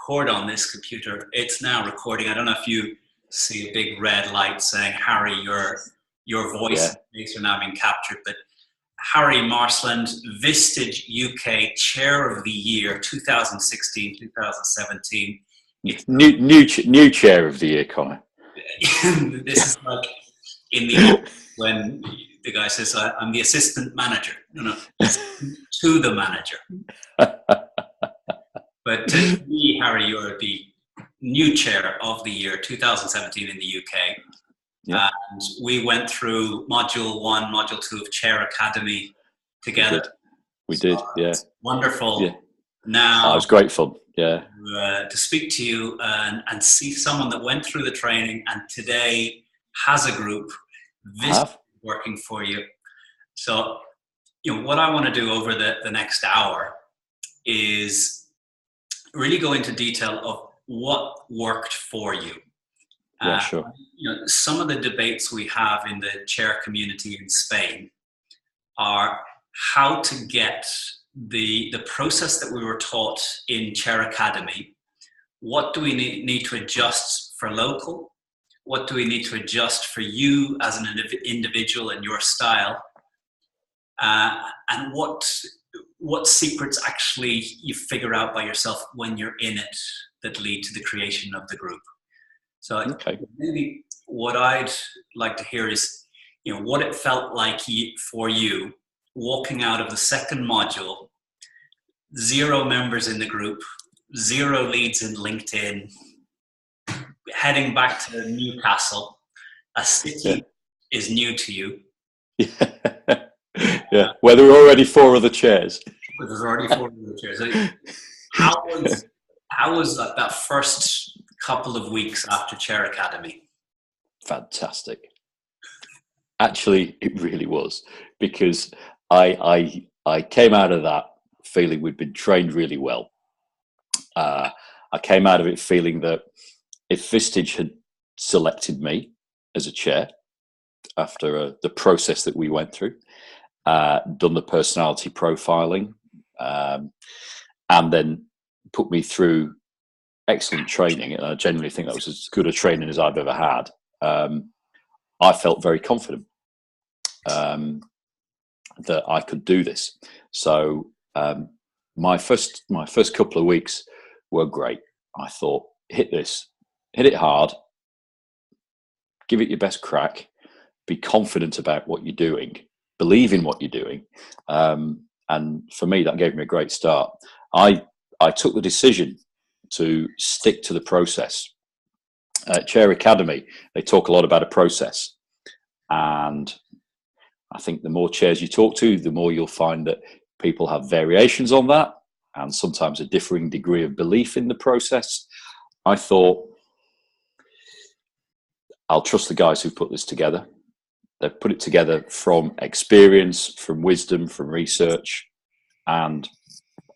record on this computer. It's now recording. I don't know if you see a big red light saying, Harry, your voice and face are now being captured. But Harry Marsland, Vistage UK Chair of the Year, 2016-2017. New Chair of the Year, Connor. This is like in the when the guy says, I'm the assistant manager. No, to the manager. But to me, Harry, you're the new Chair of the Year, 2017 in the UK. Yeah. And we went through Module 1, Module 2 of Chair Academy together. We did, yeah. Wonderful. Yeah. Now, it was great fun, yeah. To speak to you and see someone that went through the training and today has a group working for you. So, what I want to do over the next hour is really go into detail of what worked for you. Yeah, sure. Some of the debates we have in the chair community in Spain are how to get the process that we were taught in Chair Academy. What do we need to adjust for local? What do we need to adjust for you as an individual and your style? And what secrets actually you figure out by yourself when you're in it that lead to the creation of the group? So maybe what I'd like to hear is, what it felt like for you walking out of the second module, 0 members in the group, 0 leads in LinkedIn, heading back to Newcastle. A city is new to you. Yeah, where there were already 4 other chairs. But there's already 4 other chairs. How was that first couple of weeks after Chair Academy? Fantastic. Actually, it really was, because I came out of that feeling we'd been trained really well. I came out of it feeling that if Vistage had selected me as a chair after the process that we went through, done the personality profiling, and then put me through excellent training, and I genuinely think that was as good a training as I've ever had, I felt very confident that I could do this. So my first couple of weeks were great. I thought, hit it hard, give it your best crack, be confident about what you're doing, believe in what you're doing, and for me that gave me a great start. I took the decision to stick to the process. At Chair Academy, they talk a lot about a process, and I think the more chairs you talk to, the more you'll find that people have variations on that, and sometimes a differing degree of belief in the process. I thought, I'll trust the guys who put this together. They've put it together from experience, from wisdom, from research, and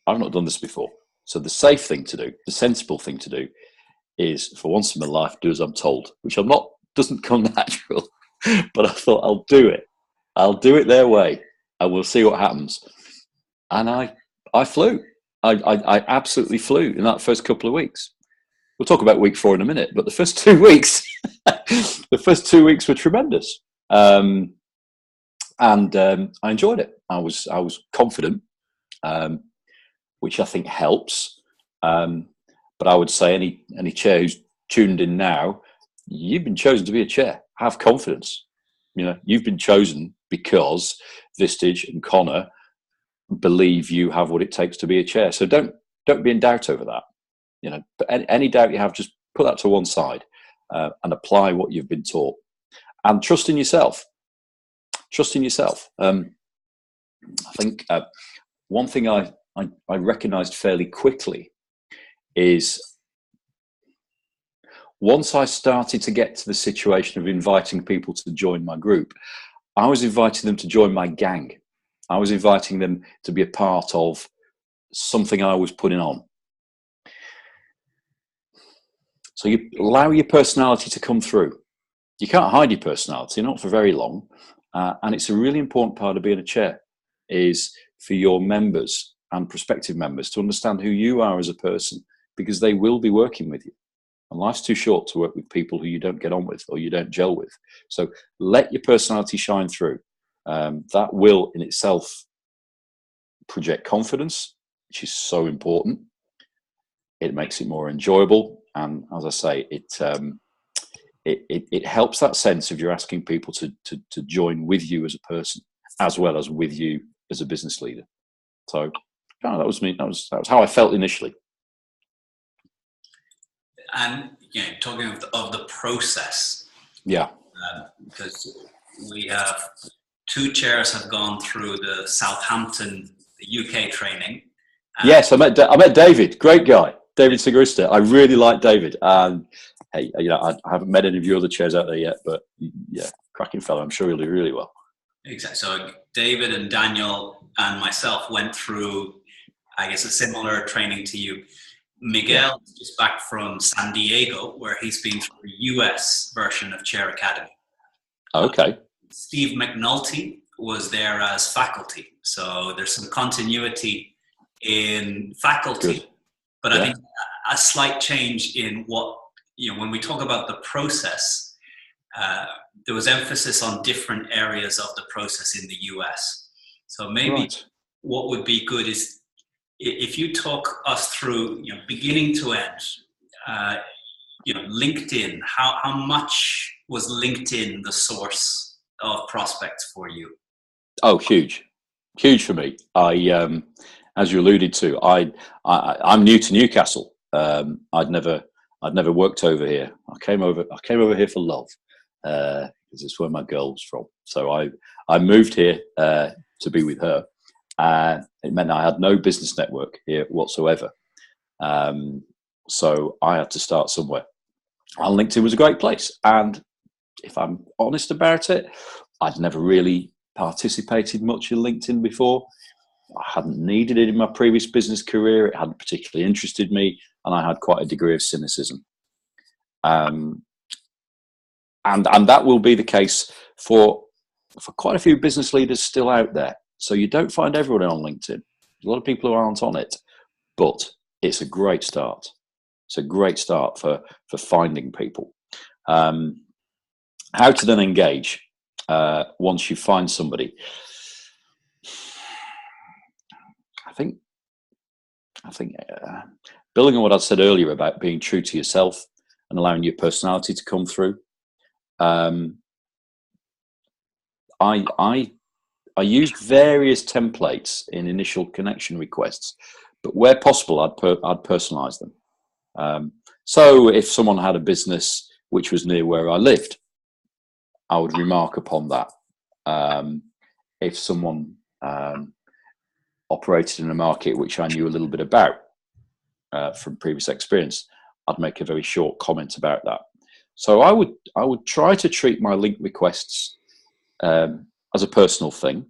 I've not done this before. So the safe thing to do, the sensible thing to do, is for once in my life, do as I'm told, which doesn't come natural, but I thought I'll do it. I'll do it their way, and we'll see what happens. And I flew. I absolutely flew in that first couple of weeks. We'll talk about week 4 in a minute, but the first 2 weeks, were tremendous. And I enjoyed it. I was confident, which I think helps. But I would say any chair who's tuned in now, you've been chosen to be a chair. Have confidence. You've been chosen because Vistage and Connor believe you have what it takes to be a chair. So don't be in doubt over that. But any doubt you have, just put that to one side and apply what you've been taught. And trust in yourself. I think one thing I recognised fairly quickly is once I started to get to the situation of inviting people to join my group, I was inviting them to join my gang. I was inviting them to be a part of something I was putting on. So you allow your personality to come through. You can't hide your personality, not for very long. And it's a really important part of being a chair, is for your members and prospective members to understand who you are as a person, because they will be working with you. And life's too short to work with people who you don't get on with or you don't gel with. So let your personality shine through. That will in itself project confidence, which is so important. It makes it more enjoyable. And as I say, it helps that sense of you're asking people to join with you as a person, as well as with you as a business leader. So that was me. That was how I felt initially. And talking of the process, because we have 2 chairs have gone through the Southampton UK training. Yes, I met David, great guy, David Sigrista. I really like David. And hey, I haven't met any of your other chairs out there yet, but yeah, cracking fellow. I'm sure he'll do really well. Exactly. So David and Daniel and myself went through, I guess, a similar training to you. Miguel is back from San Diego, where he's been through the US version of Chair Academy. Okay. Steve McNulty was there as faculty. So there's some continuity in faculty. Good. But I think a slight change in what, when we talk about the process, there was emphasis on different areas of the process in the US. So maybe what would be good is if you talk us through, beginning to end, LinkedIn, how much was LinkedIn the source of prospects for you? Oh, huge for me. I, as you alluded to, I'm new to Newcastle. I'd never worked over here. I came over here for love, because it's where my girl was from. So I moved here to be with her. It meant I had no business network here whatsoever. So I had to start somewhere. And LinkedIn was a great place. And if I'm honest about it, I'd never really participated much in LinkedIn before. I hadn't needed it in my previous business career. It hadn't particularly interested me. And I had quite a degree of cynicism. And that will be the case for quite a few business leaders still out there. So you don't find everyone on LinkedIn. There's a lot of people who aren't on it, but it's a great start. It's a great start for finding people. How to then engage once you find somebody. I think building on what I said earlier about being true to yourself and allowing your personality to come through. I used various templates in initial connection requests, but where possible, I'd personalize them. So if someone had a business which was near where I lived, I would remark upon that. If someone operated in a market which I knew a little bit about from previous experience, I'd make a very short comment about that. So I would try to treat my link requests as a personal thing.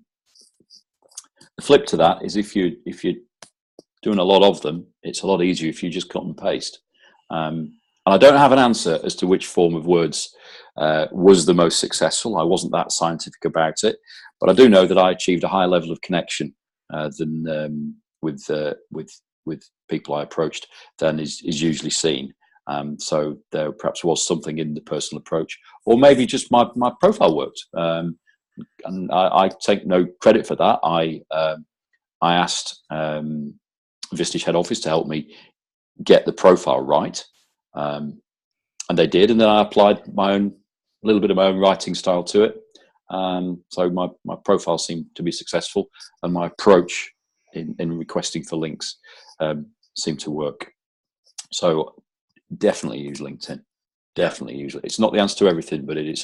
The flip to that is if you're doing a lot of them, it's a lot easier if you just cut and paste. And I don't have an answer as to which form of words was the most successful. I wasn't that scientific about it, but I do know that I achieved a higher level of connection than with people I approached than is usually seen. So there perhaps was something in the personal approach, or maybe just my profile worked. And I take no credit for that. I asked Vistage head office to help me get the profile right, and they did. And then I applied a little bit of my own writing style to it. So my profile seemed to be successful, and my approach in requesting for links seemed to work. So definitely use LinkedIn. Definitely use it. It's not the answer to everything, but it's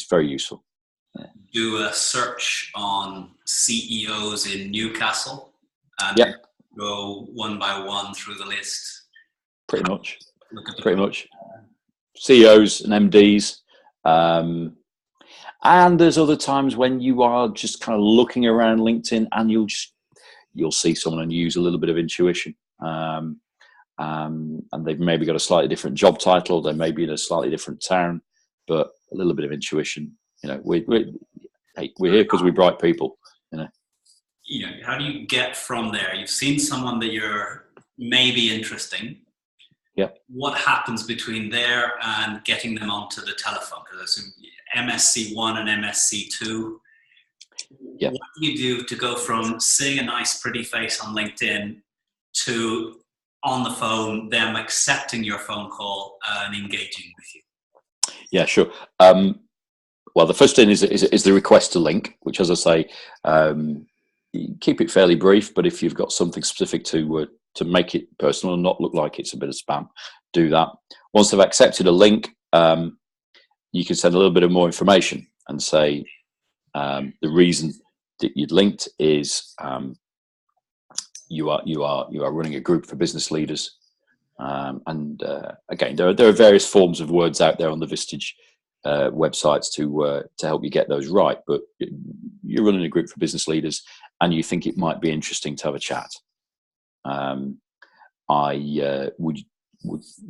very useful. Do a search on CEOs in Newcastle and go one by one through the list. Pretty much. CEOs and MDs. And there's other times when you are just kind of looking around LinkedIn and you'll see someone and use a little bit of intuition. And they've maybe got a slightly different job title. They may be in a slightly different town, but a little bit of intuition. We're here because we're bright people. How do you get from there? You've seen someone that you're may be interesting. Yeah. What happens between there and getting them onto the telephone? Because I assume MSC1 and MSC2. Yeah. What do you do to go from seeing a nice, pretty face on LinkedIn to on the phone, them accepting your phone call and engaging with you? Yeah, sure. Well, the first thing is the request to link, which, as I say, keep it fairly brief. But if you've got something specific to make it personal and not look like it's a bit of spam, do that. Once they've accepted a link, you can send a little bit of more information and say the reason that you'd linked is you are running a group for business leaders, and again, there are various forms of words out there on the Vistage websites to help you get those right. But you're running a group for business leaders, and you think it might be interesting to have a chat. I would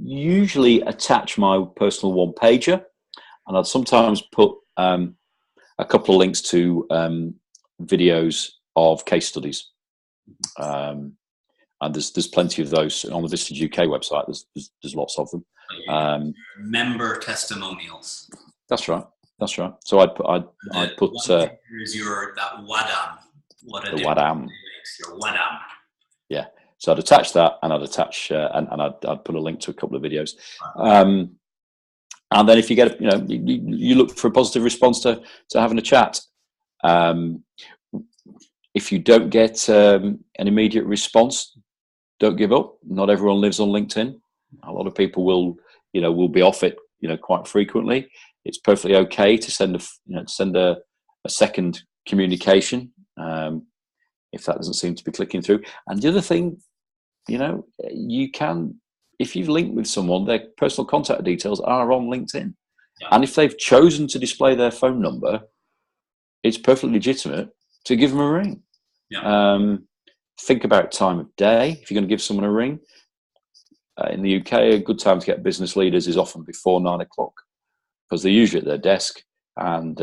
usually attach my personal one pager, and I'd sometimes put a couple of links to videos of case studies. And there's plenty of those on the Vistage UK website. There's lots of them. Member testimonials. That's right. So I'd put here's that Wadam. What a the Wadam. Your Wadam. Yeah. So I'd attach that, and I'd attach and I'd put a link to a couple of videos. And then if you get you look for a positive response to having a chat. If you don't get an immediate response, don't give up. Not everyone lives on LinkedIn. A lot of people will be off it, quite frequently. It's perfectly okay to send a second communication if that doesn't seem to be clicking through. And the other thing, you can, if you've linked with someone, their personal contact details are on LinkedIn. Yeah. And if they've chosen to display their phone number, it's perfectly legitimate to give them a ring. Yeah. Think about time of day. If you're going to give someone a ring, in the UK, a good time to get business leaders is often before 9 o'clock, because they're usually at their desk and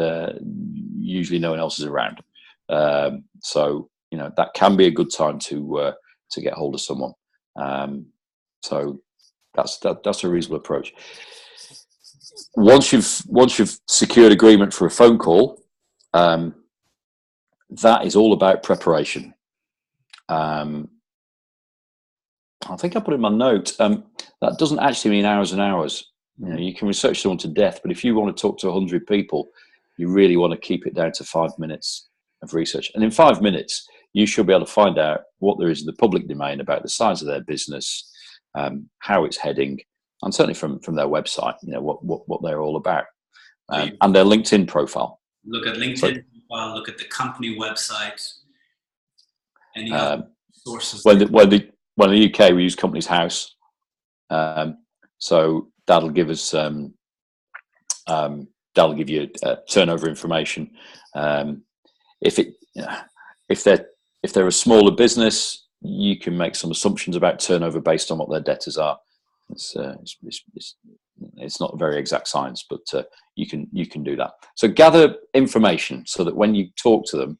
usually no one else is around. So that can be a good time to get hold of someone. So that's a reasonable approach. Once you've secured agreement for a phone call, that is all about preparation. I think I put in my note, that doesn't actually mean hours and hours. You can research someone to death, but if you want to talk to 100 people, you really want to keep it down to 5 minutes of research. And in 5 minutes, you should be able to find out what there is in the public domain about the size of their business, how it's heading, and certainly from their website, what they're all about, and their LinkedIn profile. Look at LinkedIn profile, look at the company website. Any other sources? Well, in the UK, we use Companies House, so that'll give us that'll give you turnover information. If they're a smaller business, you can make some assumptions about turnover based on what their debtors are. It's not a very exact science, but you can do that. So gather information so that when you talk to them,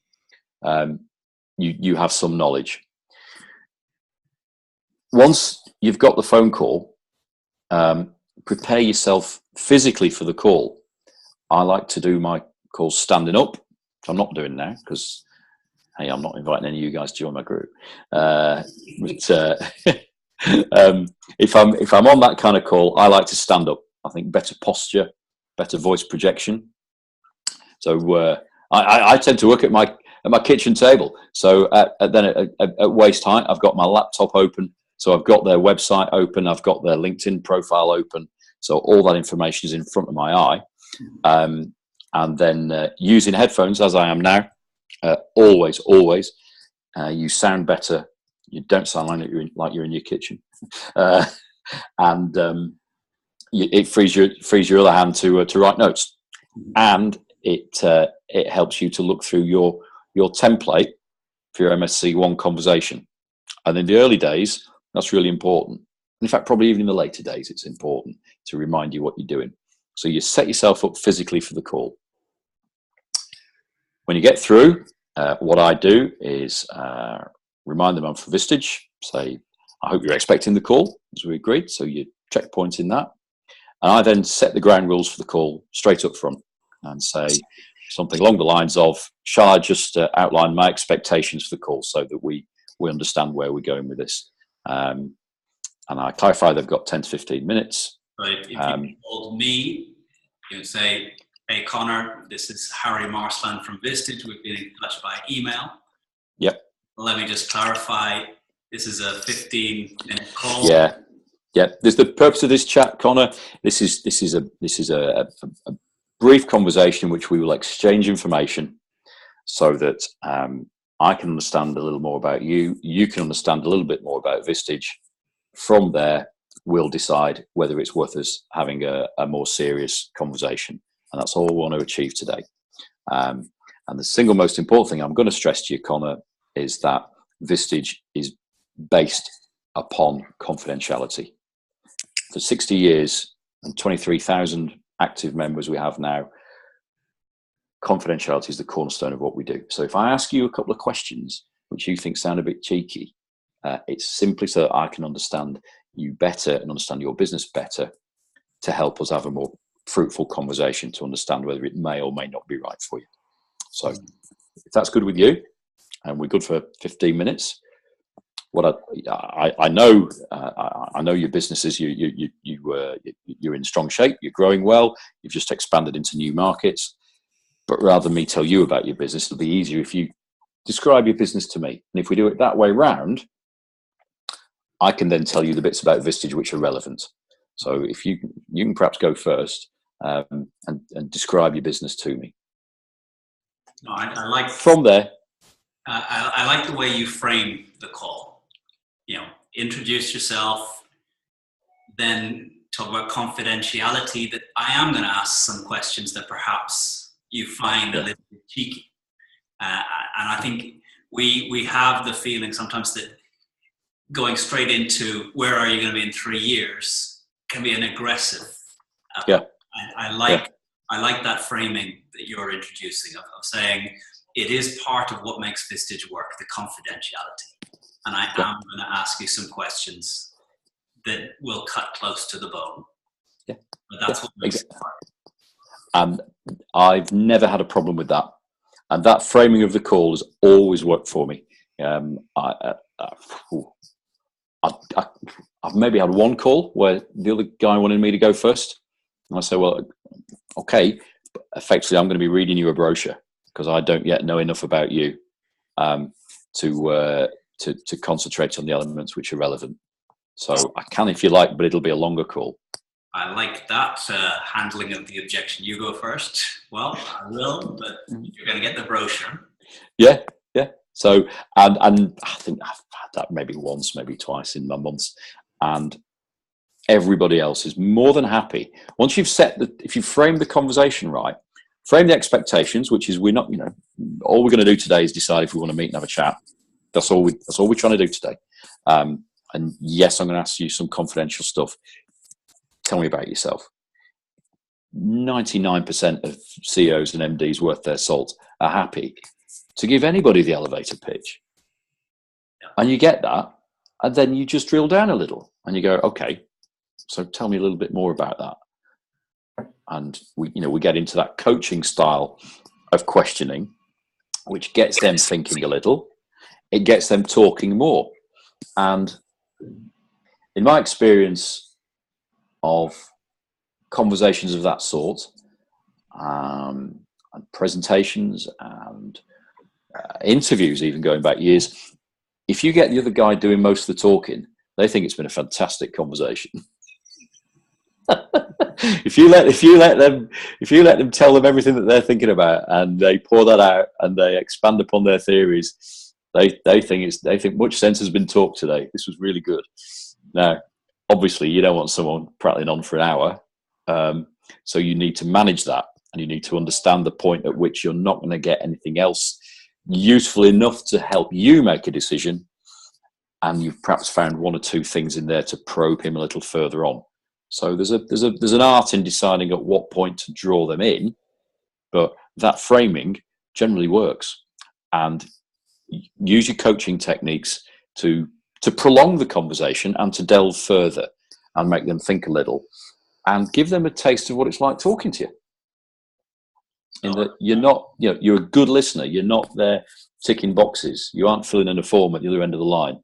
you have some knowledge. Once you've got the phone call, prepare yourself physically for the call. I like to do my calls standing up, which I'm not doing now because, hey, I'm not inviting any of you guys to join my group. But if I'm on that kind of call, I like to stand up. I think better posture, better voice projection. So I tend to work at my kitchen table. So at waist height, I've got my laptop open. So I've got their website open. I've got their LinkedIn profile open. So all that information is in front of my eye. And then using headphones, as I am now, always, you sound better. You don't sound like you're in your kitchen. And it frees your other hand to write notes. And it helps you to look through your template for your MSC1 conversation. And in the early days, that's really important. In fact, probably even in the later days, it's important to remind you what you're doing. So you set yourself up physically for the call. When you get through, what I do is remind them I'm for Vistage. Say, I hope you're expecting the call, as we agreed. So you checkpoint in that. And I then set the ground rules for the call straight up front and say something along the lines of, shall I just outline my expectations for the call so that we understand where we're going with this? And I clarify they've got 10 to 15 minutes. So if you called me, you would say, hey, Connor, this is Harry Marsland from Vistage. We've been in touch by email. Yep. Let me just clarify. This is a 15-minute call. Yeah. There's the purpose of this chat, Connor. This is a brief conversation in which we will exchange information so that I can understand a little more about you. You can understand a little bit more about Vistage. From there, we'll decide whether it's worth us having a more serious conversation. And that's all we want to achieve today. And the single most important thing I'm going to stress to you, Connor, is that Vistage is based upon confidentiality. For 60 years and 23,000 active members we have now, confidentiality is the cornerstone of what we do. So if I ask you a couple of questions which you think sound a bit cheeky, it's simply so that I can understand you better and understand your business better to help us have a more fruitful conversation to understand whether it may or may not be right for you. So if that's good with you, and we're good for 15 minutes, what I know your businesses. You're in strong shape. You're growing well. You've just expanded into new markets. But rather than me tell you about your business, it'll be easier if you describe your business to me. And if we do it that way round, I can then tell you the bits about Vistage which are relevant. So if you can perhaps go first and describe your business to me. No, I like from there. I like the way you frame the call. Introduce yourself, then talk about confidentiality. That I am going to ask some questions that perhaps you find a little bit cheeky, and I think we have the feeling sometimes that going straight into where are you going to be in 3 years can be an aggressive. I like that framing that you're introducing of saying it is part of what makes Vistage work, the confidentiality. And I am going to ask you some questions that will cut close to the bone. Yeah. But that's what makes it work. And I've never had a problem with that. And that framing of the call has always worked for me. I've maybe had one call where the other guy wanted me to go first. And I say, well, okay, but effectively I'm going to be reading you a brochure because I don't yet know enough about you to concentrate on the elements which are relevant. So I can, if you like, but it'll be a longer call. I like that handling of the objection. You go first. Well, I will, but you're going to get the brochure. Yeah. So, and I think I've had that maybe once, maybe twice in my months, and everybody else is more than happy. Once you've if you frame the conversation right, frame the expectations, which is we're not, all we're going to do today is decide if we want to meet and have a chat. That's all we're trying to do today. And yes, I'm going to ask you some confidential stuff. Tell me about yourself. 99% of CEOs and MDs worth their salt are happy to give anybody the elevator pitch. And you get that, and then you just drill down a little and you go, okay, so tell me a little bit more about that. And we get into that coaching style of questioning, which gets them thinking a little. It gets them talking more. And in my experience of conversations of that sort, and presentations and interviews, even going back years, if you get the other guy doing most of the talking, they think it's been a fantastic conversation. If you let them tell them everything that they're thinking about, and they pour that out and they expand upon their theories, they think much sense has been talked today. This was really good. Now, obviously, you don't want someone prattling on for an hour, so you need to manage that, and you need to understand the point at which you're not going to get anything else useful enough to help you make a decision, and you've perhaps found one or two things in there to probe him a little further on. So there's an art in deciding at what point to draw them in, but that framing generally works. And use your coaching techniques to to prolong the conversation and to delve further and make them think a little and give them a taste of what it's like talking to you. In that you're not, you're a good listener. You're not there ticking boxes. You aren't filling in a form at the other end of the line.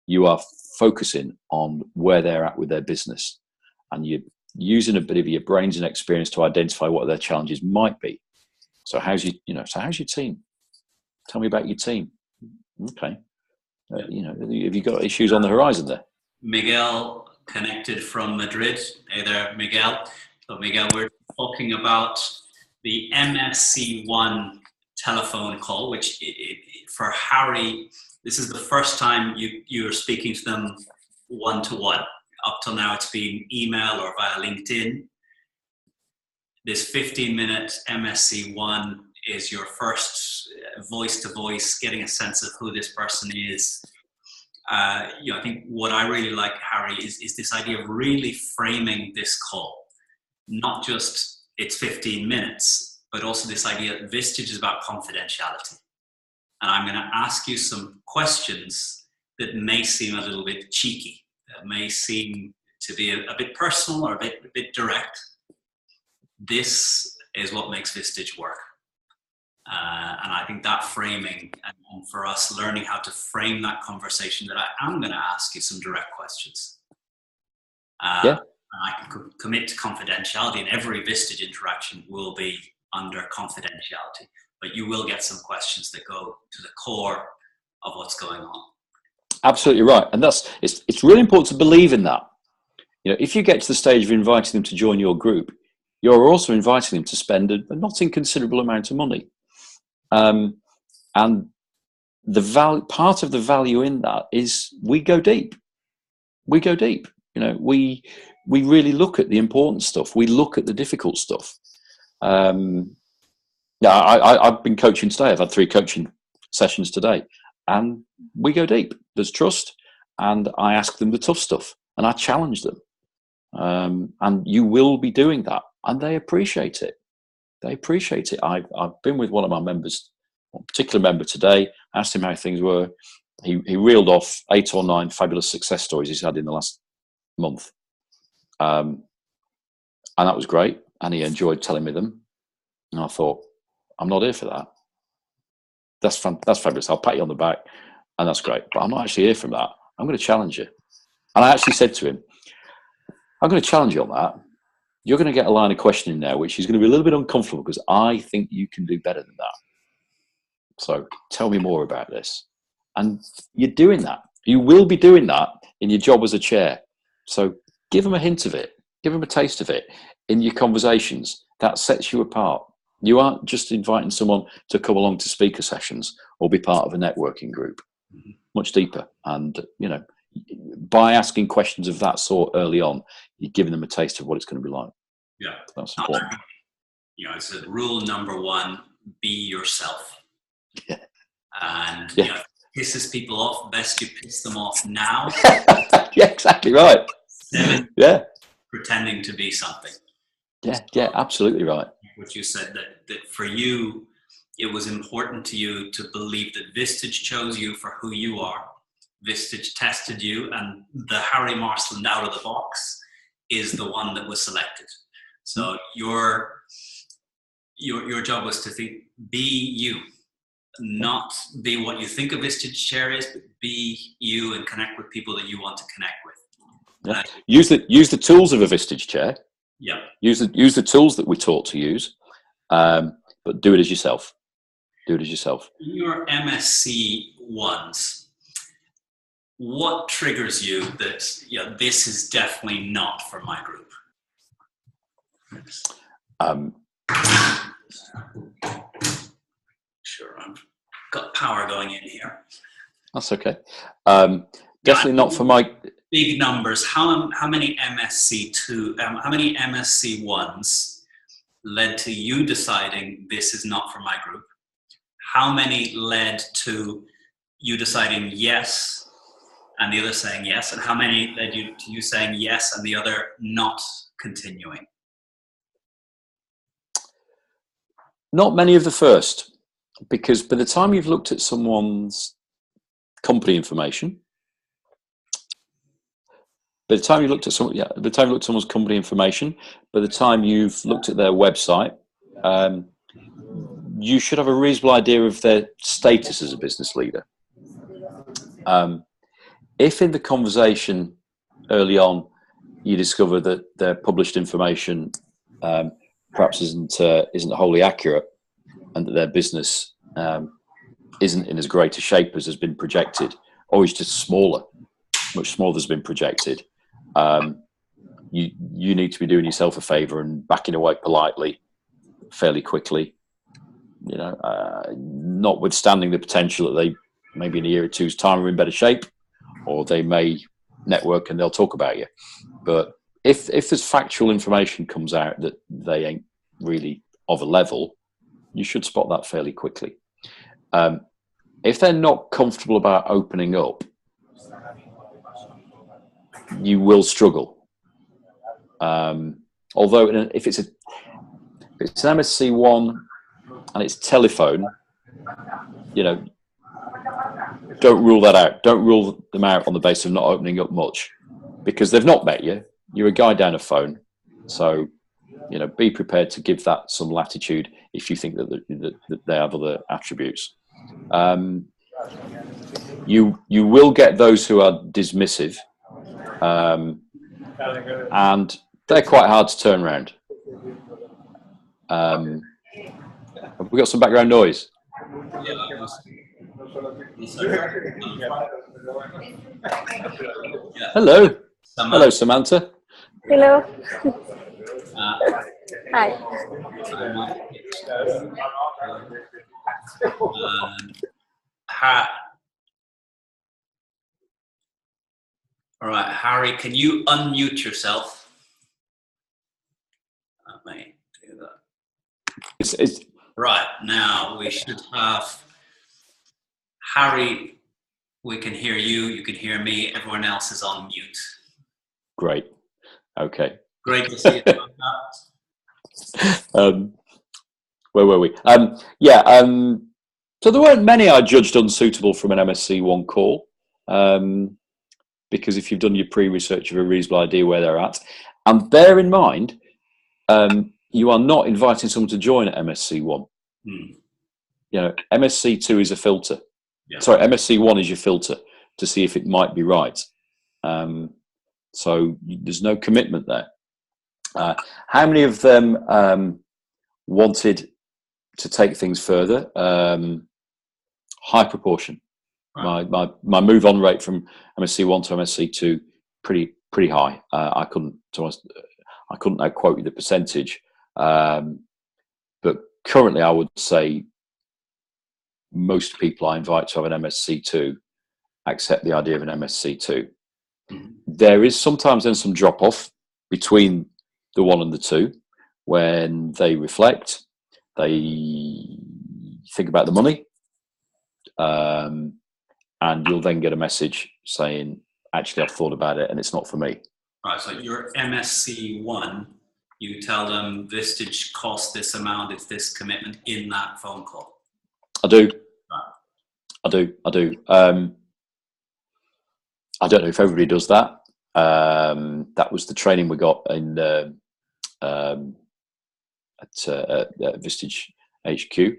You are focusing on where they're at with their business, and you're using a bit of your brains and experience to identify what their challenges might be. So how's your team? Tell me about your team. Okay. Have you got issues on the horizon there? Miguel connected from Madrid. Hey there, Miguel. So Miguel, we're talking about the MSC1 telephone call, which for Harry, this is the first time you're speaking to them one-to-one. Up till now, it's been email or via LinkedIn. This 15-minute MSC1 is your first voice-to-voice, getting a sense of who this person is. I think what I really like, Harry, is this idea of really framing this call. Not just it's 15 minutes, but also this idea that Vistage is about confidentiality. And I'm going to ask you some questions that may seem a little bit cheeky, that may seem to be a bit personal or a bit direct. This is what makes Vistage work. And I think that framing, and for us learning how to frame that conversation, that I am going to ask you some direct questions. And I can commit to confidentiality, and every Vistage interaction will be under confidentiality. But you will get some questions that go to the core of what's going on. Absolutely right. And it's really important to believe in that. If you get to the stage of inviting them to join your group, you're also inviting them to spend a not inconsiderable amount of money. And part of the value in that is we go deep. We go deep. We really look at the important stuff. We look at the difficult stuff. I've been coaching today. I've had 3 coaching sessions today, and we go deep. There's trust, and I ask them the tough stuff, and I challenge them. And you will be doing that, and they appreciate it. They appreciate it. I've been with one of my members, a particular member today, asked him how things were. He reeled off 8 or 9 fabulous success stories he's had in the last month. And that was great. And he enjoyed telling me them. And I thought, I'm not here for that. That's fabulous. I'll pat you on the back, and that's great. But I'm not actually here for that. I'm going to challenge you. And I actually said to him, I'm going to challenge you on that. You're going to get a line of questioning now, which is going to be a little bit uncomfortable because I think you can do better than that. So tell me more about this. And you're doing that. You will be doing that in your job as a chair. So give them a hint of it. Give them a taste of it in your conversations. That sets you apart. You aren't just inviting someone to come along to speaker sessions or be part of a networking group. Much deeper. And, by asking questions of that sort early on, you're giving them a taste of what it's going to be like. Yeah. That's important. It's a rule number 1, be yourself. Yeah. And, pisses people off, best you piss them off now. Yeah, exactly right. Yeah. Pretending to be something. Yeah, absolutely right. What you said, that for you, it was important to you to believe that Vistage chose you for who you are. Vistage tested you, and the Harry Marsland out of the box is the one that was selected. So your job was to think, be you, not be what you think a Vistage chair is, but be you and connect with people that you want to connect with. Yeah. Use the tools of a Vistage chair. Yeah. Use the tools that we're taught to use, but do it as yourself. Do it as yourself. In your MSC ones, what triggers you that this is definitely not for my group? Sure, I've got power going in here. That's okay. Definitely not for my big numbers. How many how many MSC ones led to you deciding this is not for my group? How many led to you deciding yes and the other saying yes? And how many led to you saying yes and the other not continuing? Not many of the first, because by the time you've looked at someone's company information, By the time you looked at by the time you looked at someone's company information, by the time you've looked at their website, you should have a reasonable idea of their status as a business leader. If in the conversation early on you discover that their published information perhaps isn't wholly accurate, and that their business isn't in as great a shape as has been projected, or is just smaller, much smaller than has been projected, you need to be doing yourself a favour and backing away politely, fairly quickly. You know, notwithstanding the potential that they maybe in a year or two's time are in better shape, or they may network and they'll talk about you. But if there's factual information comes out that they ain't really of a level, you should spot that fairly quickly. If they're not comfortable about opening up, you will struggle. Although if it's an MSC1 and it's telephone, you know, don't rule that out. Don't rule them out on the basis of not opening up much, because they've not met you. You're a guy down a phone, so you know, be prepared to give that some latitude if you think that they have other attributes. You will get those who are dismissive, and they're quite hard to turn around. Have we got some background noise? Hello. Hello, Samantha. Hello. Hi. All right, Harry, can you unmute yourself? I may do that. Right, now we should have Harry. We can hear you. You can hear me. Everyone else is on mute. Great. Okay. Great to see you. Where were we? So there weren't many I judged unsuitable from an MSC1 call, because if you've done your pre-research, you have a reasonable idea where they're at. And bear in mind, you are not inviting someone to join at MSC1. You know, MSC2 is a filter. Yeah. Sorry, MSC1 is your filter to see if it might be right. So there's no commitment there. How many of them wanted to take things further? High proportion. Right. My move on rate from MSC1 to MSC2 pretty high. I couldn't now quote you the percentage, but currently I would say most people I invite to have an MSC2 accept the idea of an MSC2. There is sometimes then some drop off between the 1 and the 2 when they reflect, they think about the money, and you'll then get a message saying, actually, I've thought about it and it's not for me. Right, so your MSC1, you tell them Vistage costs this amount, it's this commitment in that phone call. I do. Right. I do. I don't know if everybody does that. That was the training we got in at Vistage HQ.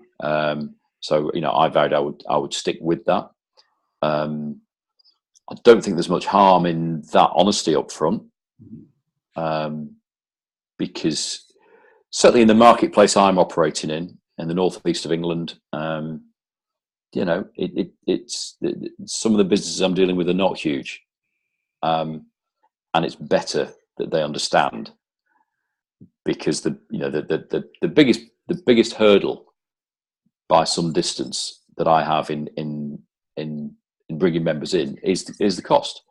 So you know, I vowed I would stick with that. I don't think there's much harm in that honesty up front, because certainly in the marketplace I'm operating in the northeast of England, you know, it's some of the businesses I'm dealing with are not huge, and it's better that they understand, because the biggest hurdle by some distance that I have in bringing members in is the cost,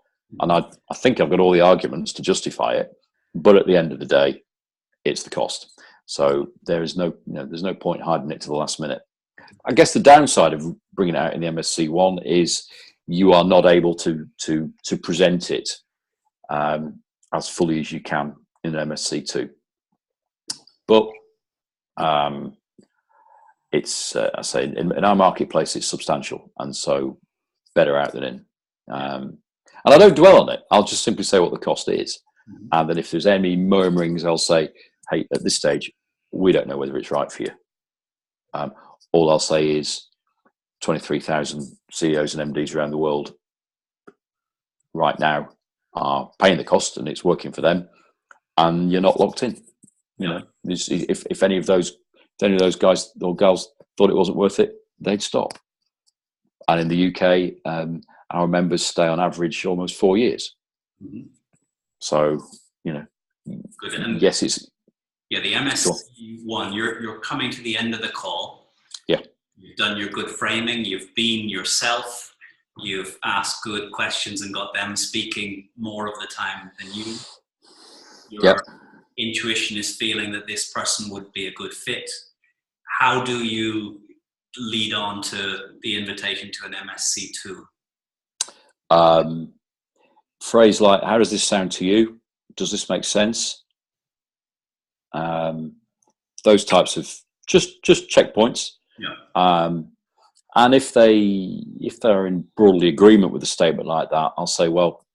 and I think I've got all the arguments to justify it, but at the end of the day, it's the cost. So there's no point hiding it to the last minute. I guess the downside of bringing it out in the MSC1 is you are not able to present it as fully as you can in MSC2. But it's I say in our marketplace it's substantial, and so better out than in. And I don't dwell on it. I'll just simply say what the cost is. Mm-hmm. And then if there's any murmurings, I'll say, hey, at this stage, we don't know whether it's right for you. All I'll say is 23,000 CEOs and MDs around the world right now are paying the cost, and it's working for them, and you're not locked in. You know, if any of those guys or girls thought it wasn't worth it, they'd stop. And in the UK, our members stay on average almost 4 years. Mm-hmm. So, you know, good. And yes, it's the MSC one. You're coming to the end of the call. Yeah, you've done your good framing. You've been yourself. You've asked good questions and got them speaking more of the time than you. Your intuition is feeling that this person would be a good fit. How do you lead on to the invitation to an MSC2? Phrase like, how does this sound to you? Does this make sense? Those types of just checkpoints. Yeah. And if they're in broadly agreement with a statement like that, I'll say, well,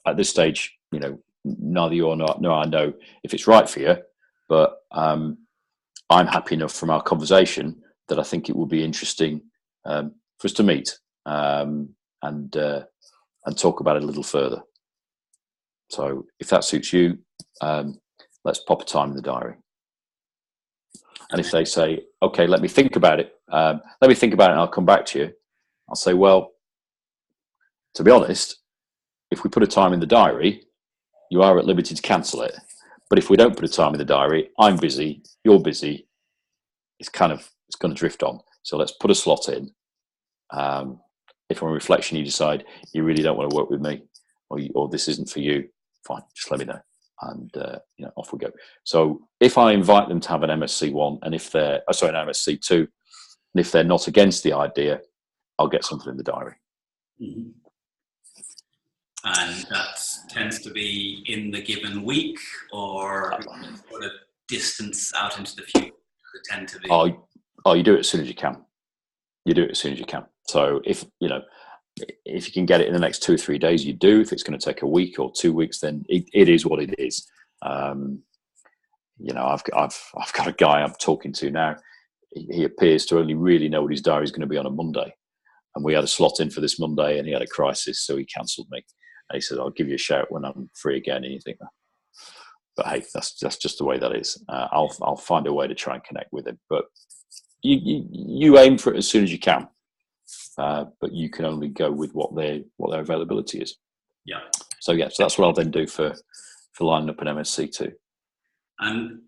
at this stage, you know, neither you nor I know if it's right for you, but I'm happy enough from our conversation that I think it would be interesting for us to meet and talk about it a little further. So if that suits you, let's pop a time in the diary. And if they say, okay, let me think about it, and I'll come back to you, I'll say, well, to be honest, if we put a time in the diary, you are at liberty to cancel it. But if we don't put a time in the diary, I'm busy, you're busy, it's going to drift on. So let's put a slot in. If on reflection you decide you really don't want to work with me, or this isn't for you, fine, just let me know. And you know, off we go. So if I invite them to have an MSC1, and if they're an MSC2, and if they're not against the idea, I'll get something in the diary. Mm-hmm. And that tends to be in the given week, or sort of distance out into the future. It tend to be. You do it as soon as you can. You do it as soon as you can. So if you can get it in the next 2 or 3 days, you do. If it's going to take a week or 2 weeks, then it is what it is. You know, I've got a guy I'm talking to now. He appears to only really know what his diary is going to be on a Monday, and we had a slot in for this Monday, and he had a crisis, so he cancelled me. And he said, "I'll give you a shout when I'm free again." And you think, but hey, that's just the way that is. I'll find a way to try and connect with him, but you aim for it as soon as you can. But you can only go with what their availability is. Yeah. So that's what I'll then do for lining up an MSC2. And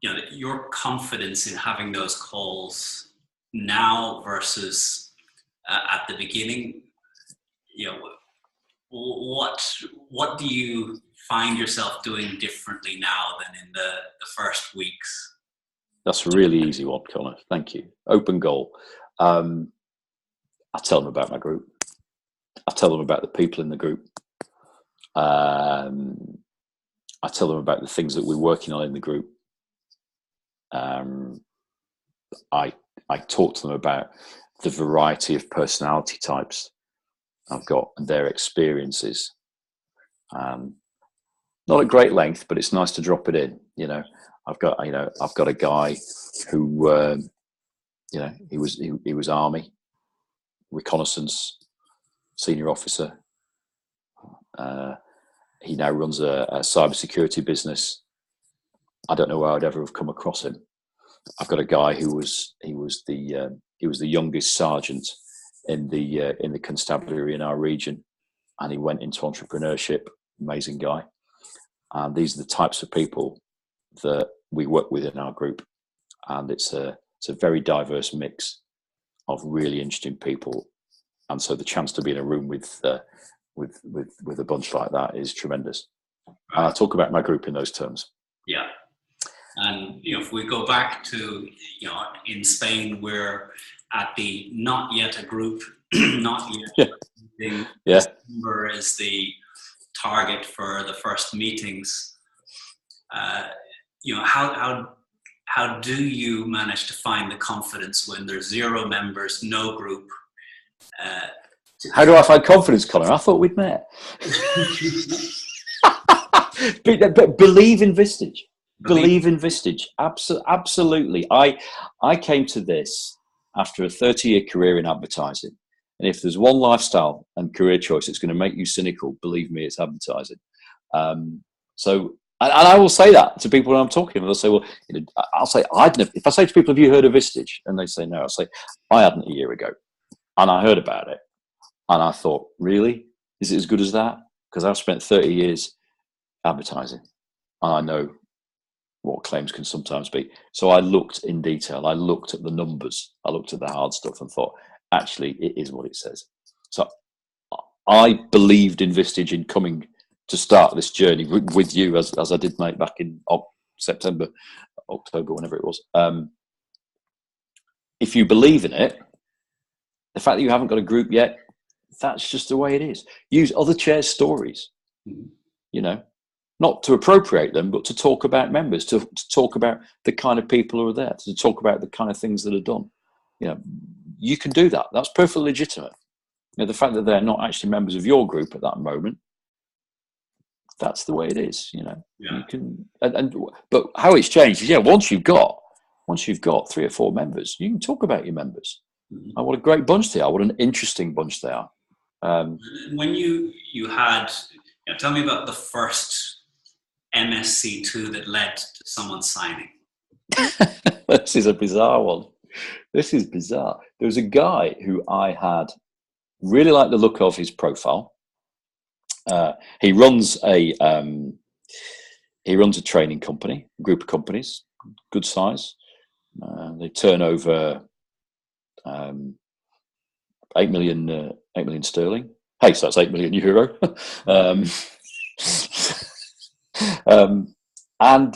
you know, your confidence in having those calls now versus at the beginning. You know, what do you find yourself doing differently now than in the first weeks? That's a really easy one, Connor. Thank you. Open goal. I tell them about my group. I tell them about the people in the group. I tell them about the things that we're working on in the group. I talk to them about the variety of personality types I've got and their experiences. Not at great length, but it's nice to drop it in. You know, I've got a guy who, he was Army, reconnaissance senior officer. He now runs a cybersecurity business. I don't know where I'd ever have come across him. I've got a guy who was the youngest sergeant in the constabulary in our region, and he went into entrepreneurship. Amazing guy. And these are the types of people that we work with in our group, and it's a very diverse mix of really interesting people. And so the chance to be in a room with a bunch like that is tremendous. And I talk about my group in those terms. Yeah. And, you know, if we go back to, you know, in Spain, we're at the not yet a group, not yet. Yeah. December is the target for the first meetings. You know, how do you manage to find the confidence when there's 0 members, no group, How do I find confidence, Connor? I thought we'd met. but believe in Vistage. Believe in Vistage. Absolutely. I came to this after a 30-year career in advertising. And if there's one lifestyle and career choice that's going to make you cynical, believe me, it's advertising. And I will say that to people when I'm talking. They'll say, well, I'll say, if I say to people, have you heard of Vistage? And they say, no. I'll say, I hadn't a year ago. And I heard about it. And I thought, really? Is it as good as that? Because I've spent 30 years advertising. And I know what claims can sometimes be. So I looked in detail. I looked at the numbers. I looked at the hard stuff and thought, actually, it is what it says. So I believed in Vistage in coming to start this journey with you, as I did, mate, back in October, whenever it was. If you believe in it, the fact that you haven't got a group yet, that's just the way it is. Use other chairs' stories, not to appropriate them, but to talk about members, to talk about the kind of people who are there, to talk about the kind of things that are done. You can do that. That's perfectly legitimate. The fact that they're not actually members of your group at that moment, that's the way it is. You can, but how it's changed is, once you've got 3 or 4 members, you can talk about your members. And what a great bunch they are. What an interesting bunch they are. When you had, tell me about the first MSC2 that led to someone signing. This is a bizarre one. This is bizarre. There was a guy who I had really liked the look of his profile. He runs a training company, a group of companies, good size. They turn over 8 million sterling. Hey, so that's 8 million euro. And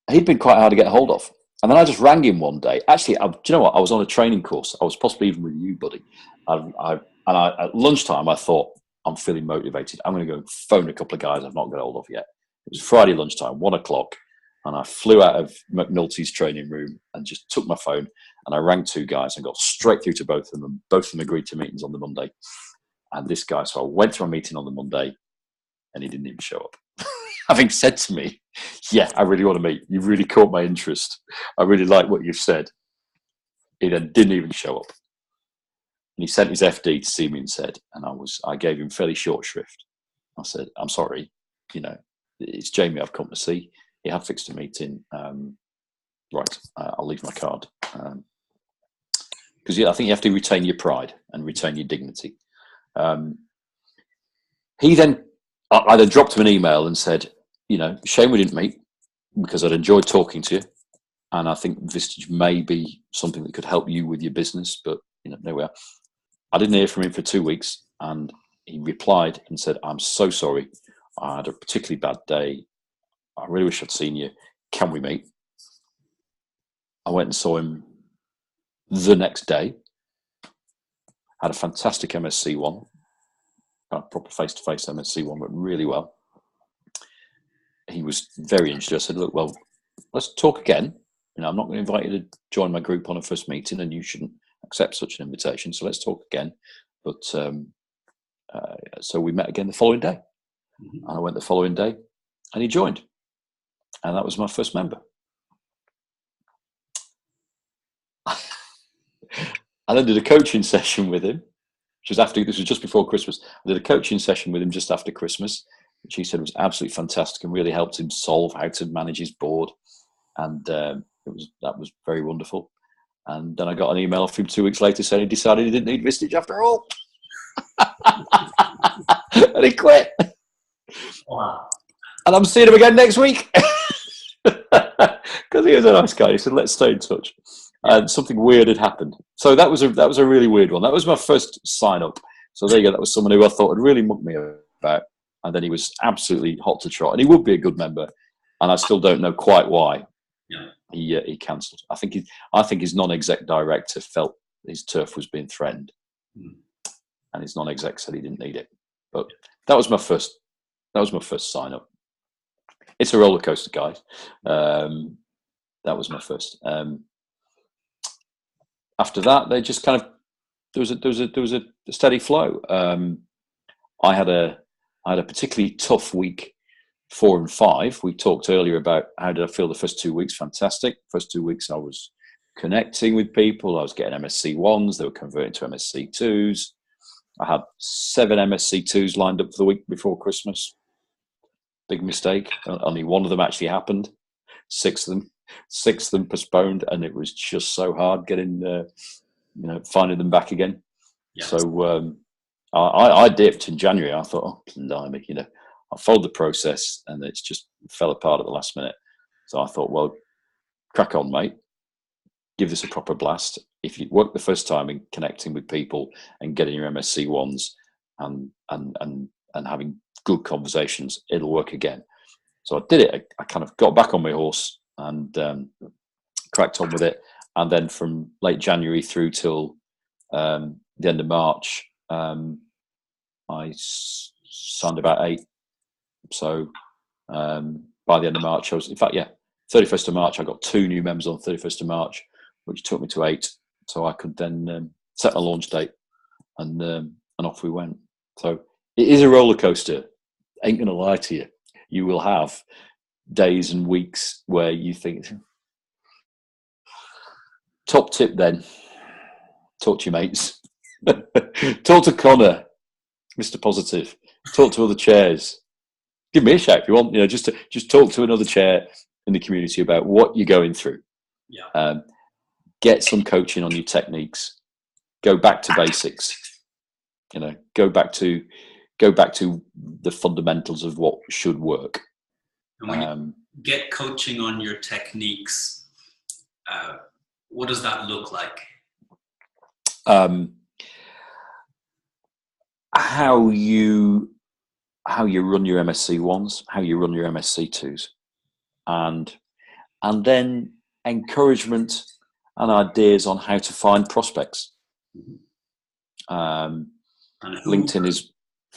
he'd been quite hard to get hold of. And then I just rang him one day. Actually, do you know what? I was on a training course. I was possibly even with you, buddy. At lunchtime, I thought, I'm feeling motivated. I'm going to go phone a couple of guys I've not got hold of yet. It was Friday lunchtime, 1 o'clock. And I flew out of McNulty's training room and just took my phone and I rang 2 guys and got straight through to both of them. Both of them agreed to meetings on the Monday. And this guy, so I went to a meeting on the Monday and he didn't even show up. Having said to me, yeah, I really want to meet. You've really caught my interest. I really like what you've said. He then didn't even show up. And he sent his FD to see me and said, and I gave him fairly short shrift. I said, I'm sorry, it's Jamie I've come to see. He had fixed a meeting. Right, I'll leave my card. Because I think you have to retain your pride and retain your dignity. He then, I then dropped him an email and said, shame we didn't meet because I'd enjoyed talking to you. And I think Vistage may be something that could help you with your business, but there we are. I didn't hear from him for 2 weeks and he replied and said, I'm so sorry. I had a particularly bad day. I really wish I'd seen you. Can we meet? I went and saw him the next day. Had a fantastic MSC one. A proper face-to-face MSC one, went really well. He was very interested. I said, look, well, let's talk again. I'm not going to invite you to join my group on a first meeting and you shouldn't accept such an invitation. So let's talk again. But so we met again the following day. And I went the following day and he joined. And that was my first member. I then did a coaching session with him, this was just before Christmas. I did a coaching session with him just after Christmas, which he said was absolutely fantastic and really helped him solve how to manage his board. And that was very wonderful. And then I got an email from him 2 weeks later saying he decided he didn't need Vistage after all. And he quit. Wow. And I'm seeing him again next week. Because he was a nice guy. He said, let's stay in touch. And something weird had happened. So that was a really weird one. That was my first sign up. So there you go. That was someone who I thought had really mucked me about. And then he was absolutely hot to trot. And he would be a good member. And I still don't know quite why he cancelled. I think his non-exec director felt his turf was being threatened. And his non-exec said he didn't need it. But that was my first sign up. It's a roller coaster, guys. That was my first. After that, they just kind of there was a steady flow. I had a particularly tough week 4 and 5. We talked earlier about how did I feel the first 2 weeks. Fantastic. First 2 weeks I was connecting with people. I was getting MSc1s. They were converting to MSc2s. I had 7 MSc2s lined up for the week before Christmas. Big mistake. Only one of them actually happened. 6 of them postponed, and it was just so hard getting, finding them back again. Yes. So I dipped in January. I thought, oh, blimey, I followed the process, and it just fell apart at the last minute. So I thought, well, crack on, mate. Give this a proper blast. If you work the first time in connecting with people and getting your MSc1s and having good conversations, it'll work again. So I did it. I kind of got back on my horse and cracked on with it. And then from late January through till the end of March, I signed about 8. So by the end of March, 31st of March, I got 2 new members on 31st of March, which took me to 8. So I could then set a launch date, and off we went. So it is a roller coaster. Ain't gonna lie to you. You will have days and weeks where you think. Top tip then: talk to your mates, talk to Connor, Mr. Positive, talk to other chairs. Give me a shout if you want. Just talk to another chair in the community about what you're going through. Yeah. Get some coaching on your techniques. Go back to basics. Go back to the fundamentals of what should work. And when you get coaching on your techniques, what does that look like? How you run your MSc1s, how you run your MSc2s, and then encouragement and ideas on how to find prospects. And LinkedIn is.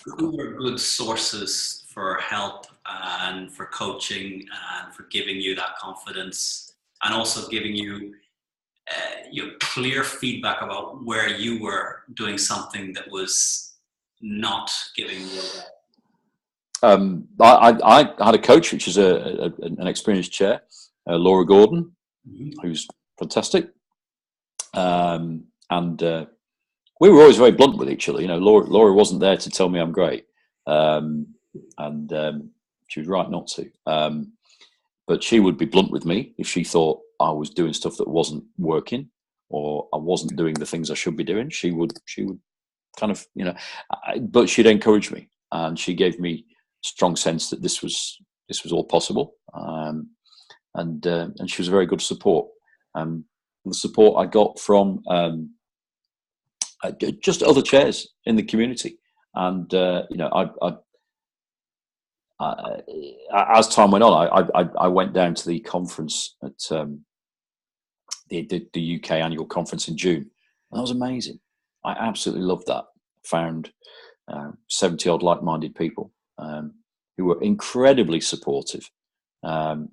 Who are good sources for help and for coaching and for giving you that confidence, and also giving you clear feedback about where you were doing something that was not giving you that? I had a coach, which is an experienced chair, Laura Gordon, who's fantastic. And we were always very blunt with each other. Laura wasn't there to tell me I'm great. And she was right not to. But she would be blunt with me if she thought I was doing stuff that wasn't working or I wasn't doing the things I should be doing. She would kind of, but she'd encourage me, and she gave me a strong sense that this was all possible. And she was a very good support. The support I got from just other chairs in the community, and as time went on, I went down to the conference at the UK annual conference in June, and that was amazing. I absolutely loved that. Found 70 odd like-minded people who were incredibly supportive,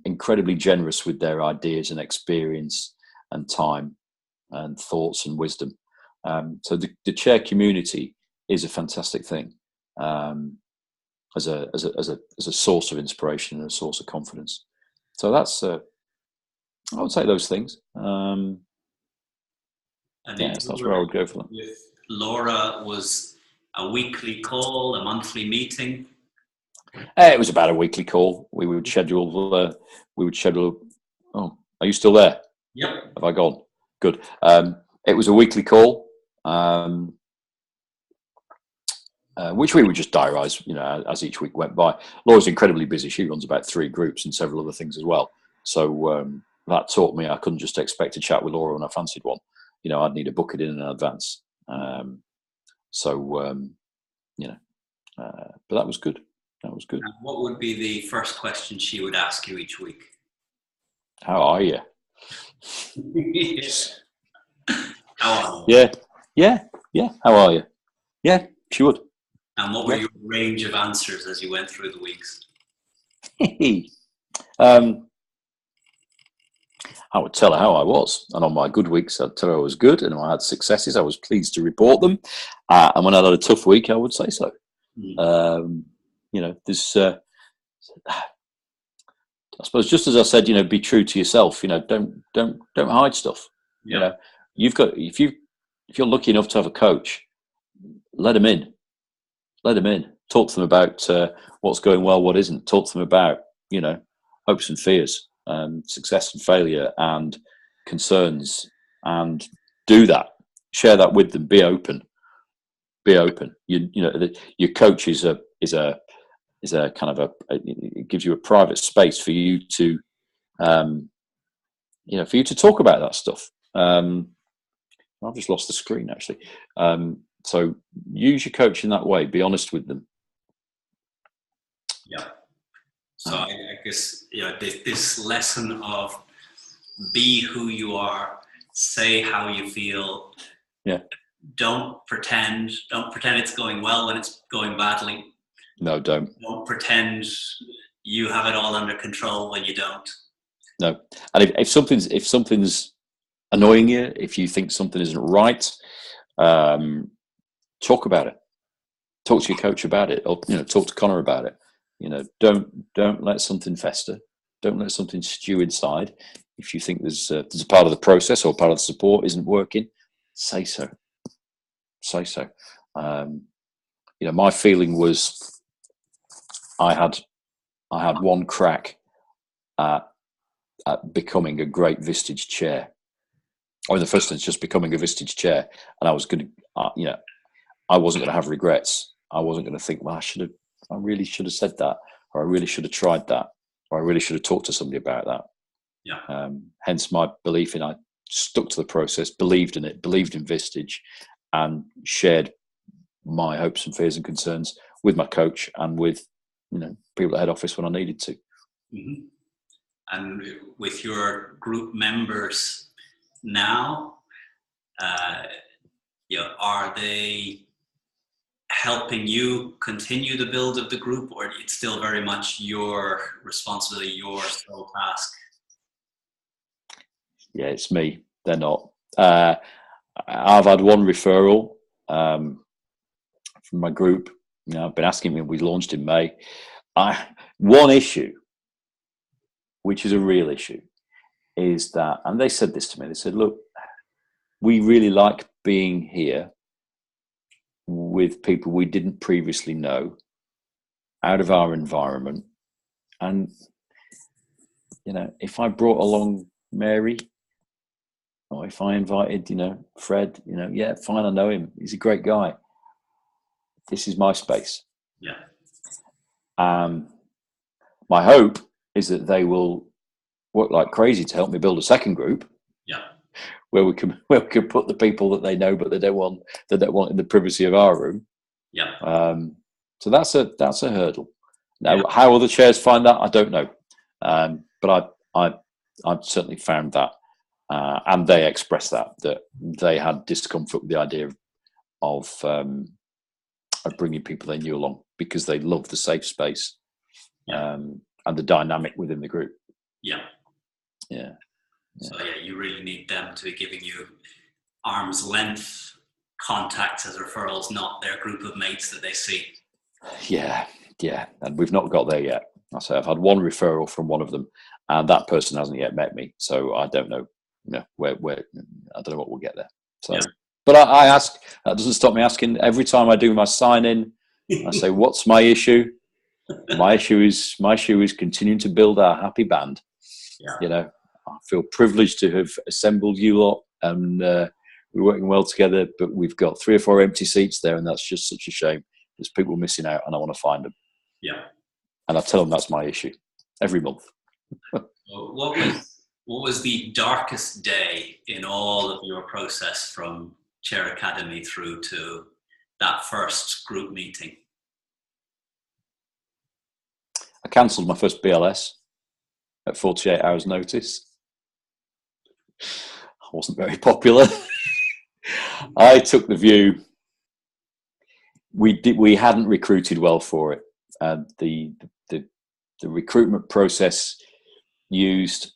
incredibly generous with their ideas and experience and time and thoughts and wisdom. So the chair community is a fantastic thing. As a source of inspiration and a source of confidence. So that's I would say those things. And that's where I would go for them. With Laura, was a weekly call, a monthly meeting? It was about a weekly call. We would schedule. Oh, are you still there? Yep. Have I gone? Good. It was a weekly call. Which we would just diarise, as each week went by. Laura's incredibly busy. She runs about 3 groups and several other things as well. So that taught me I couldn't just expect to chat with Laura when I fancied one. I'd need to book it in advance. But that was good. That was good. And what would be the first question she would ask you each week? How are you? How are you? Yeah. How are you? Yeah, she would. And what were your range of answers as you went through the weeks? I would tell her how I was. And on my good weeks, I'd tell her I was good. And when I had successes, I was pleased to report them. And when I had a tough week, I would say so. There's, I suppose, just as I said, be true to yourself. Don't hide stuff. Yeah. You've got, if you're lucky enough to have a coach, let them in. Talk to them about what's going well, what isn't. Talk to them about, hopes and fears, success and failure, and concerns, and do that. Share that with them. Be open. Your coach is a kind of it gives you a private space for you to, for you to talk about that stuff. I've just lost the screen actually. So use your coach in that way. Be honest with them. Yeah. So I guess this lesson of be who you are, say how you feel. Yeah. Don't pretend it's going well when it's going badly. No, don't. Don't pretend you have it all under control when you don't. No. And if something's annoying you, if you think something isn't right, talk about it. Talk to your coach about it, or talk to Connor about it. Don't let something fester. Don't let something stew inside. If you think there's a part of the process or part of the support isn't working, say so. My feeling was I had one crack at becoming a great Vistage chair. Or in the first instance, just becoming a Vistage chair, and I was going to, I wasn't going to have regrets. I wasn't going to think, well, I really should have said that, or I really should have tried that, or I really should have talked to somebody about that. Yeah. Hence my belief in, I stuck to the process, believed in it, believed in Vistage, and shared my hopes and fears and concerns with my coach and with people at head office when I needed to. Mm-hmm. And with your group members now, are they helping you continue the build of the group, or it's still very much your responsibility, your sole task? Yeah, it's me. They're not. I've had one referral from my group. I've been asking me. We launched in May. One issue, which is a real issue, is that, and they said this to me. They said, "Look, we really like being here with people we didn't previously know, out of our environment, and if I brought along Mary, or if I invited, Fred, yeah, fine, I know him. He's a great guy. This is my space." Yeah. My hope is that they will work like crazy to help me build a second group. Yeah. Where we can put the people that they know but they don't want in the privacy of our room. Yeah. So that's a hurdle. Now, how other chairs find that, I don't know. But I've certainly found that, and they expressed that they had discomfort with the idea of bringing people they knew along, because they love the safe space and the dynamic within the group. Yeah. So you really need them to be giving you arm's length contacts as referrals, not their group of mates that they see. Yeah, and we've not got there yet. I say I've had one referral from one of them, and that person hasn't yet met me, so I don't know. Where I don't know what we'll get there. So, but I ask. That doesn't stop me asking every time I do my sign in. I say, "What's my issue?" My issue is continuing to build our happy band. Yeah. I feel privileged to have assembled you lot, and we're working well together, but we've got 3 or 4 empty seats there, and that's just such a shame. There's people missing out, and I want to find them. Yeah. And I tell them that's my issue every month. What was the darkest day in all of your process from Chair Academy through to that first group meeting? I cancelled my first BLS at 48 hours notice. I wasn't very popular. I took the view we hadn't recruited well for it. The recruitment process used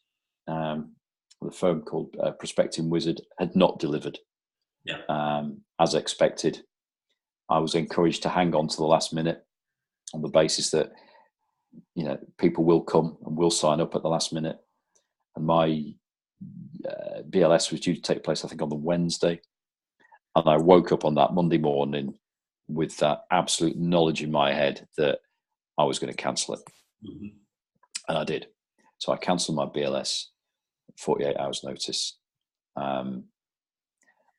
the firm called Prospecting Wizard, had not delivered as expected. I was encouraged to hang on to the last minute on the basis that, you know, people will come and will sign up at the last minute. And my BLS was due to take place, I think, on the Wednesday. And I woke up on that Monday morning with that absolute knowledge in my head that I was going to cancel it. Mm-hmm. And I did. So I cancelled my BLS 48 hours notice. And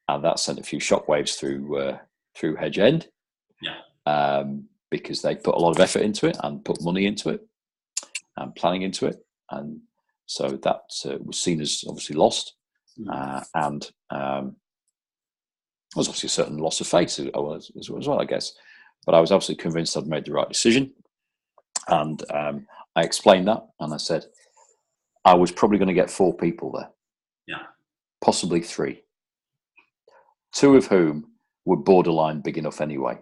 that sent a few shockwaves through Hedge End. Yeah. Because they put a lot of effort into it and put money into it and planning into it. And so that was seen as obviously lost. And there was obviously a certain loss of faith as well, I guess. But I was absolutely convinced I'd made the right decision. And I explained that, and I said, I was probably going to get 4 people there. Yeah. Possibly 3. 2 of whom were borderline big enough anyway.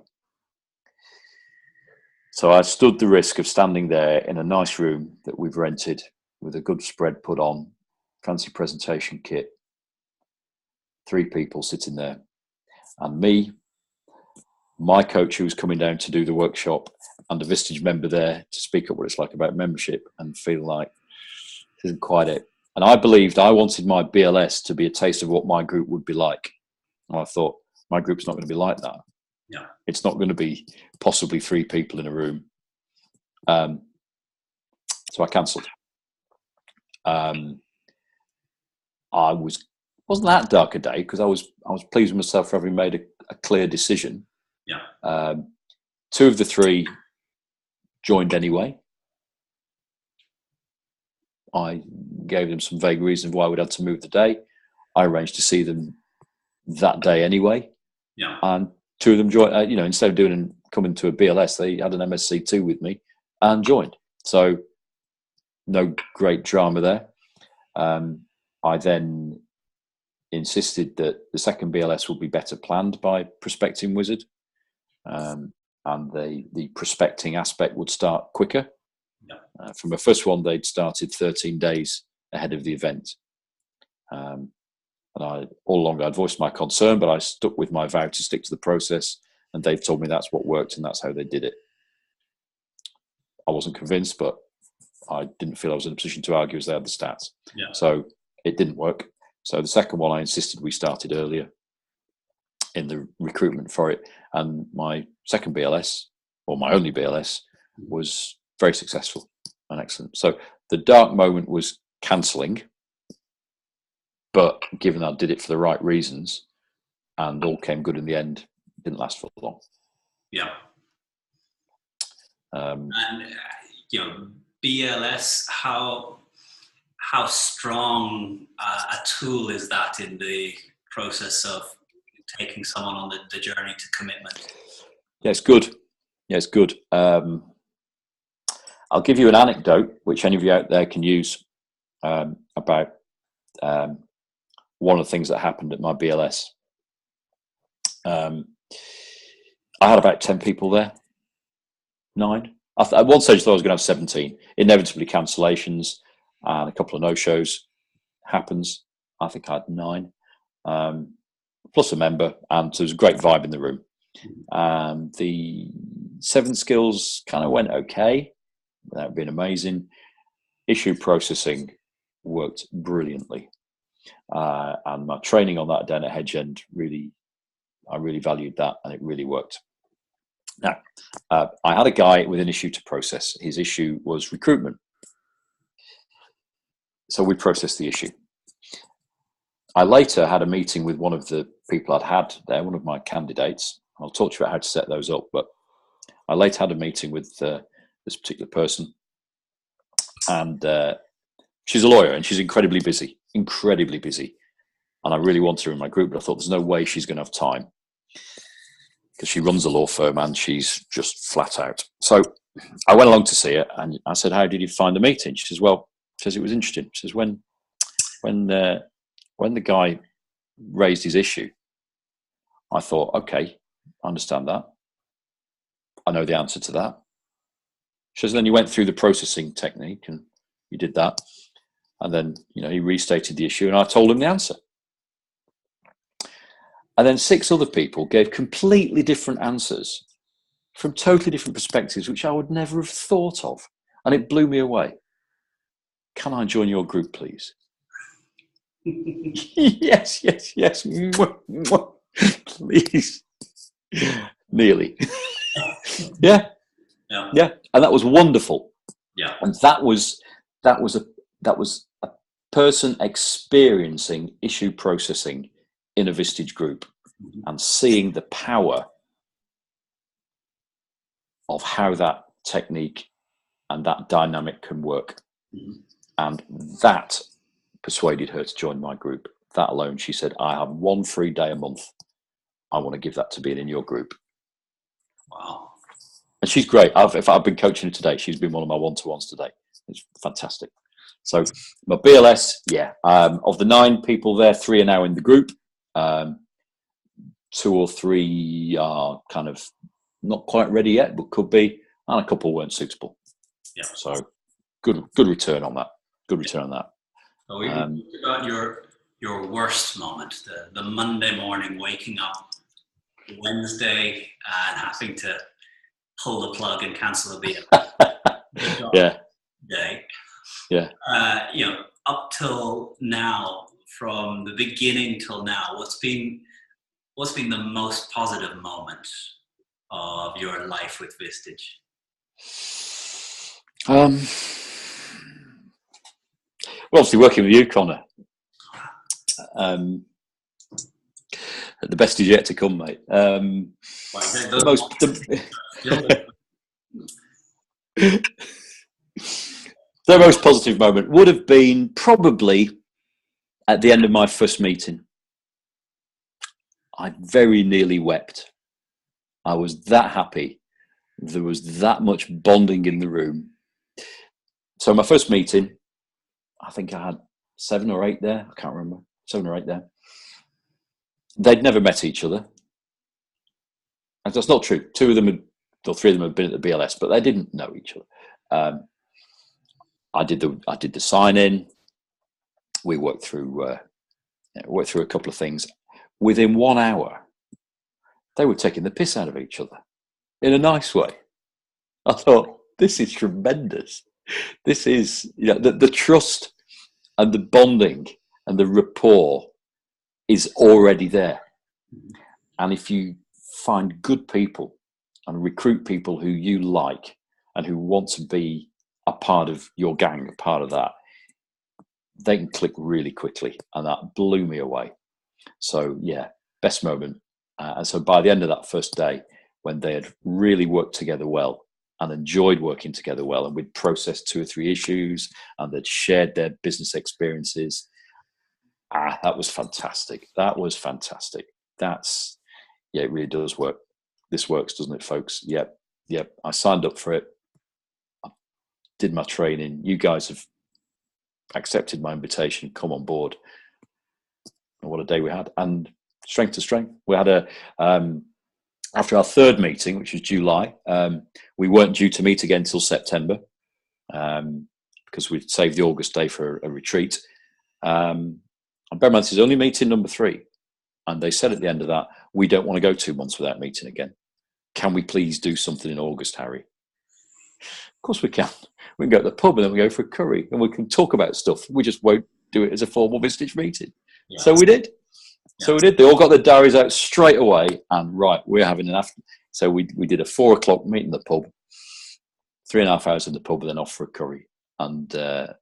So I stood the risk of standing there in a nice room that we've rented with a good spread put on, fancy presentation kit, 3 people sitting there, and me, my coach who was coming down to do the workshop, and a Vistage member there to speak up what it's like about membership, and feel like this isn't quite it. And I believed I wanted my BLS to be a taste of what my group would be like. And I thought, my group's not going to be like that. Yeah. It's not going to be possibly 3 people in a room. So I cancelled. I wasn't that dark a day because I was pleased with myself for having made a clear decision. Yeah. 2 of the 3 joined anyway. I gave them some vague reasons why we'd had to move the day. I arranged to see them that day anyway. Yeah. And 2 of them joined. Instead of coming to a BLS, they had an MSc2 with me and joined. So no great drama there. I then insisted that the second BLS would be better planned by Prospecting Wizard, and the prospecting aspect would start quicker. Yeah. From the first one, they'd started 13 days ahead of the event. And all along I'd voiced my concern, but I stuck with my vow to stick to the process, and they've told me that's what worked and that's how they did it. I wasn't convinced, but I didn't feel I was in a position to argue as they had the stats. Yeah. So it didn't work. So the second one, I insisted we started earlier in the recruitment for it. And my second BLS, or my only BLS, was very successful and excellent. So the dark moment was cancelling, but given I did it for the right reasons and all came good in the end, it didn't last for long. Yeah. BLS, how strong a tool is that in the process of taking someone on the journey to commitment? Yeah, it's good. I'll give you an anecdote, which any of you out there can use, about one of the things that happened at my BLS. I had about 10 people there, 9. At one stage, I thought I was going to have 17. Inevitably, cancellations and a couple of no-shows happens. I think I had 9, plus a member, and so there was a great vibe in the room. The 7 skills kind of went okay, without being amazing. Issue processing worked brilliantly, and my training on that down at Hedge End I really valued that, and it really worked. Now, I had a guy with an issue to process. His issue was recruitment. So we processed the issue. I later had a meeting with one of the people I'd had there, one of my candidates. I'll talk to you about how to set those up, but I later had a meeting with this particular person. And she's a lawyer and she's incredibly busy. And I really wanted her in my group, but I thought there's no way she's going to have time, because she runs a law firm and she's just flat out. So I went along to see her and I said, how did you find the meeting? She says, it was interesting. She says, when the guy raised his issue, I thought, okay, I understand that. I know the answer to that. She says, then you went through the processing technique and you did that. And then, he restated the issue and I told him the answer. And then 6 other people gave completely different answers from totally different perspectives, which I would never have thought of. And it blew me away. Can I join your group, please? Yes. Please. Nearly. Yeah. And that was wonderful. Yeah. And that was a person experiencing issue processing in a Vistage group and seeing the power of how that technique and that dynamic can work. And that persuaded her to join my group. That alone, she said, I have 1 free day a month. I want to give that to being in your group. Wow. And she's great. If I've been coaching her today, she's been one of my one-to-ones today. It's fantastic. So my BLS, of the 9 people there, 3 are now in the group. 2 or 3 are kind of not quite ready yet, but could be, and a couple weren't suitable. Yeah. So good return on that. Good return on that. So we talked about your worst moment, the Monday morning waking up, Wednesday, and having to pull the plug and cancel a BLS. Day. Yeah. Up till now, from the beginning till now, what's been the most positive moment of your life with Vistage? Well, obviously working with you, Connor. The best is yet to come, mate. The most positive moment would have been probably at the end of my first meeting. I very nearly wept. I was that happy. There was that much bonding in the room. So my first meeting, I think I had 7 or 8 there. I can't remember. 7 or 8 there. They'd never met each other. And that's not true. 3 of them had been at the BLS, but they didn't know each other. I did the sign in. We worked through a couple of things. Within 1 hour, they were taking the piss out of each other in a nice way. I thought, this is tremendous. This is, the trust and the bonding and the rapport is already there. And if you find good people and recruit people who you like and who want to be a part of your gang, a part of that, they can click really quickly. And that blew me away. So best moment. And so by the end of that first day, when they had really worked together well and enjoyed working together well, and we'd processed 2 or 3 issues and they'd shared their business experiences, that was fantastic. That was fantastic. It really does work. This works, doesn't it, folks? Yep. I signed up for it. I did my training. You guys have accepted my invitation, come on board. And what a day we had. And strength to strength. We had after our 3rd meeting, which was July, we weren't due to meet again until September because we'd saved the August day for a retreat. And bear in mind, this is only meeting number 3. And they said at the end of that, we don't want to go 2 months without meeting again. Can we please do something in August, Harry? Of course we can. We can go to the pub and then we go for a curry and we can talk about stuff. We just won't do it as a formal Vistage meeting. Yeah. So we did. They all got their diaries out straight away and we're having an after. So we did a 4 o'clock meeting in the pub, 3.5 hours in the pub and then off for a curry. And that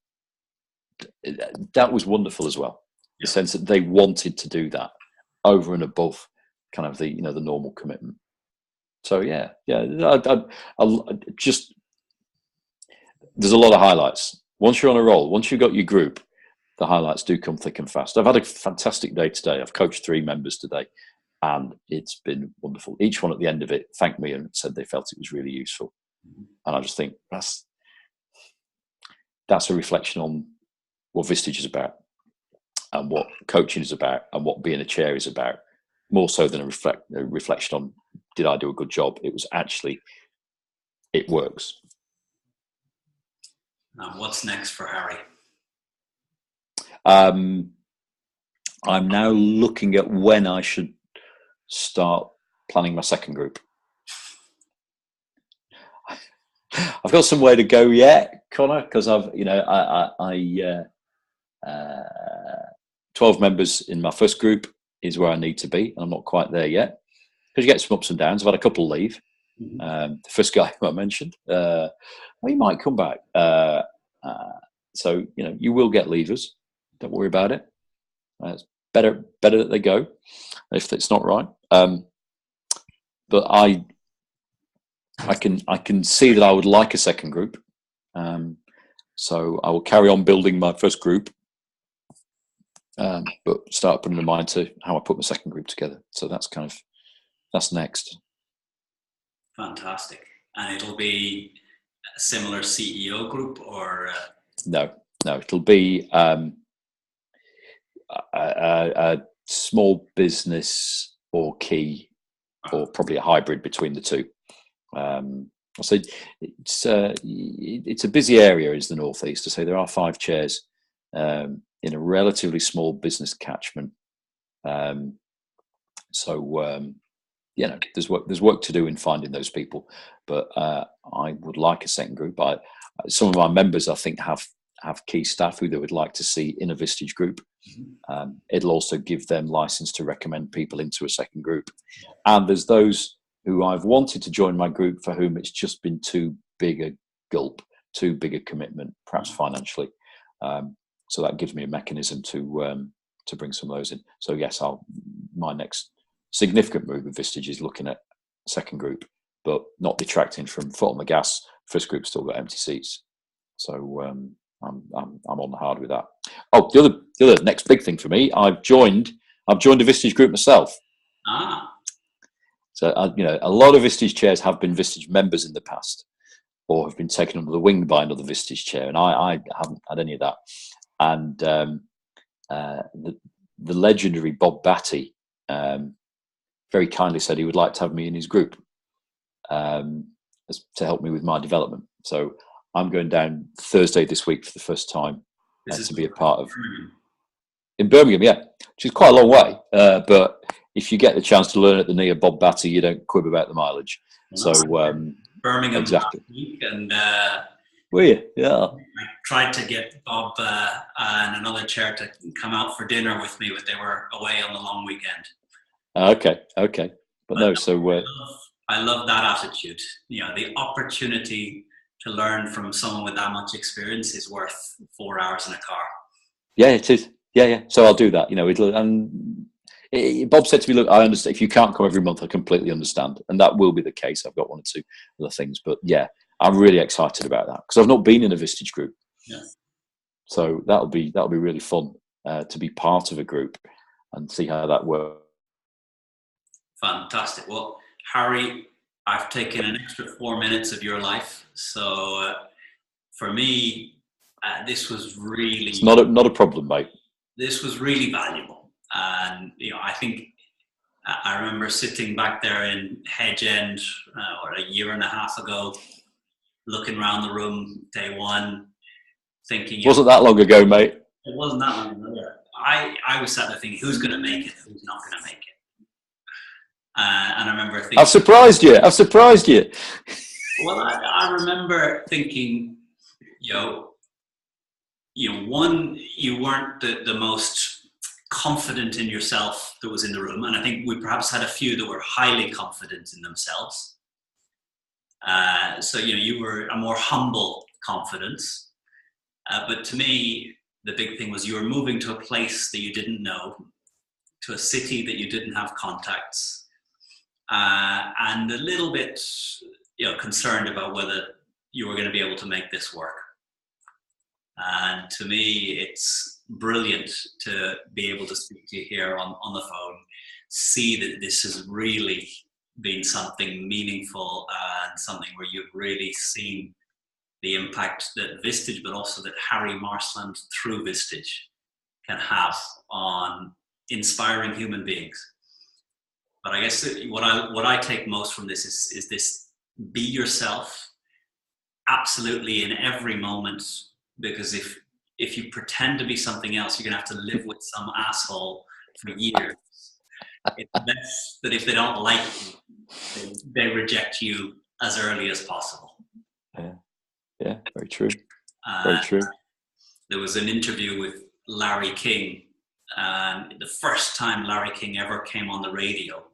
was wonderful as well. The sense that they wanted to do that over and above kind of the normal commitment. So just there's a lot of highlights. Once you're on a roll, once you've got your group, the highlights do come thick and fast. I've had a fantastic day today. I've coached 3 members today and it's been wonderful. Each one at the end of it thanked me and said they felt it was really useful. And I just think that's a reflection on what Vistage is about and what coaching is about and what being a chair is about, more so than a reflection on did I do a good job. It was actually, it works. Now, what's next for Harry? I'm now looking at when I should start planning my second group. I've got some way to go yet, Connor, because I've, 12 members in my first group is where I need to be, and I'm not quite there yet because you get some ups and downs. I've had a couple leave. The first guy who I mentioned, he might come back. So you will get leavers. Don't worry about it. It's better that they go if it's not right. But I can see that I would like a second group. So I will carry on building my first group, but start putting in mind to how I put my second group together. So that's next. Fantastic. And it'll be a similar CEO group, or? No, it'll be a small business or key, or probably a hybrid between the two. So it's a busy area, is the Northeast. To say there are 5 chairs in a relatively small business catchment. There's work to do in finding those people. But I would like a second group. Some of my members, I think, have key staff who they would like to see in a Vistage group. It'll also give them license to recommend people into a second group. And there's those who I've wanted to join my group for whom it's just been too big a gulp, too big a commitment, perhaps financially. So that gives me a mechanism to bring some of those in. So yes, my next significant move with Vistage is looking at second group, but not detracting from foot on the gas. First group's still got empty seats. So I'm on the hard with that. Oh, the other next big thing for me, I've joined a Vistage group myself. So a lot of Vistage chairs have been Vistage members in the past, or have been taken under the wing by another Vistage chair, and I haven't had any of that. And the legendary Bob Batty very kindly said he would like to have me in his group to help me with my development. So I'm going down Thursday this week for the first time to be a part of. In Birmingham, yeah, which is quite a long way. But if you get the chance to learn at the knee of Bob Batty, you don't quib about the mileage. So Birmingham exactly. last week, and were you? Yeah. I tried to get Bob and another chair to come out for dinner with me, but they were away on the long weekend. Okay. But no, so I love that attitude. The opportunity to learn from someone with that much experience is worth 4 hours in a car. Yeah, it is. Yeah. So I'll do that. Bob said to me, "Look, I understand if you can't come every month. I completely understand, and that will be the case. I've got 1 or 2 other things, but yeah, I'm really excited about that because I've not been in a Vistage group. Yeah. So that'll be really fun to be part of a group and see how that works." Fantastic. Well, Harry, I've taken an extra 4 minutes of your life, so for me, this was really... It's not a problem, mate. This was really valuable. And, I think I remember sitting back there in Hedge End a year and a half ago, looking around the room day one, thinking... Wasn't that long ago, mate. It wasn't that long ago. I was sat there thinking, who's going to make it? Who's not going to make it? And I remember thinking... I've surprised you. Well, I remember thinking, one, you weren't the most confident in yourself that was in the room. And I think we perhaps had a few that were highly confident in themselves. So, you were a more humble confidence. But to me, the big thing was you were moving to a place that you didn't know, to a city that you didn't have contacts, and a little bit, concerned about whether you were going to be able to make this work. And to me, it's brilliant to be able to speak to you here on the phone, see that this has really been something meaningful and something where you've really seen the impact that Vistage, but also that Harry Marsland through Vistage can have on inspiring human beings. But I guess what I take most from this is this: be yourself, absolutely in every moment. Because if if you pretend to be something else, you're going to have to live with some asshole for years. It's best that if they don't like you, they reject you as early as possible. Yeah, very true. Very true. There was an interview with Larry King, and the first time Larry King ever came on the radio,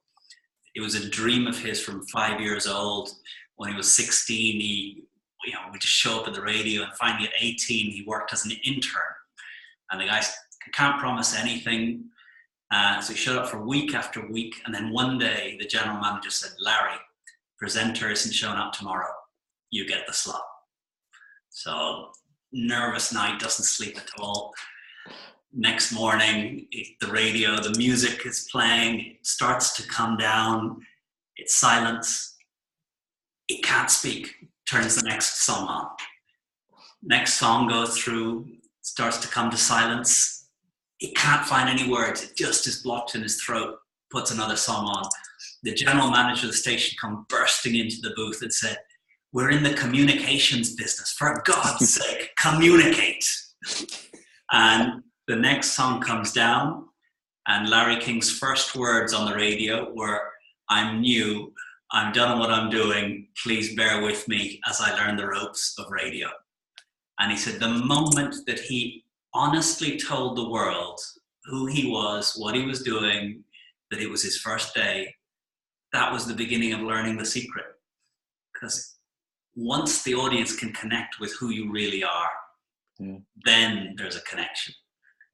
it was a dream of his from 5 years old. When he was 16, he, we just show up at the radio, and finally at 18, he worked as an intern. And the guy can't promise anything. So he showed up for week after week. And then one day, the general manager said, Larry, presenter isn't showing up tomorrow. You get the slot. So nervous night, doesn't sleep at all. Next morning, the radio, the music is playing, it starts to come down, it's silence. He can't speak, turns the next song on. Next song goes through, starts to come to silence. He can't find any words, it just is blocked in his throat, puts another song on. The general manager of the station come bursting into the booth and said, we're in the communications business, for God's sake, communicate. And the next song comes down, and Larry King's first words on the radio were, I'm new, I'm done what I'm doing, please bear with me as I learn the ropes of radio. And he said the moment that he honestly told the world who he was, what he was doing, that it was his first day, that was the beginning of learning the secret. Because once the audience can connect with who you really are, then there's a connection.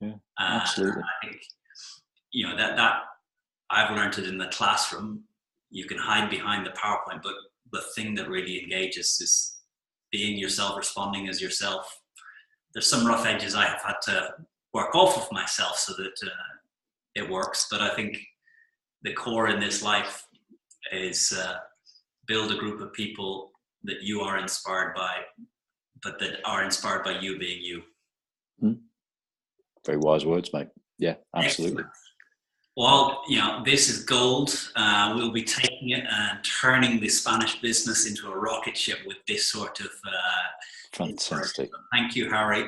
Yeah, absolutely. I think, that I've learned it in the classroom. You can hide behind the PowerPoint, but the thing that really engages is being yourself, responding as yourself. There's some rough edges I have had to work off of myself so that it works. But I think the core in this life is build a group of people that you are inspired by, but that are inspired by you being you. Very wise words, mate. Yeah, absolutely. Excellent. Well, this is gold. We'll be taking it and turning the Spanish business into a rocket ship with this sort of fantastic. Thank you, Harry.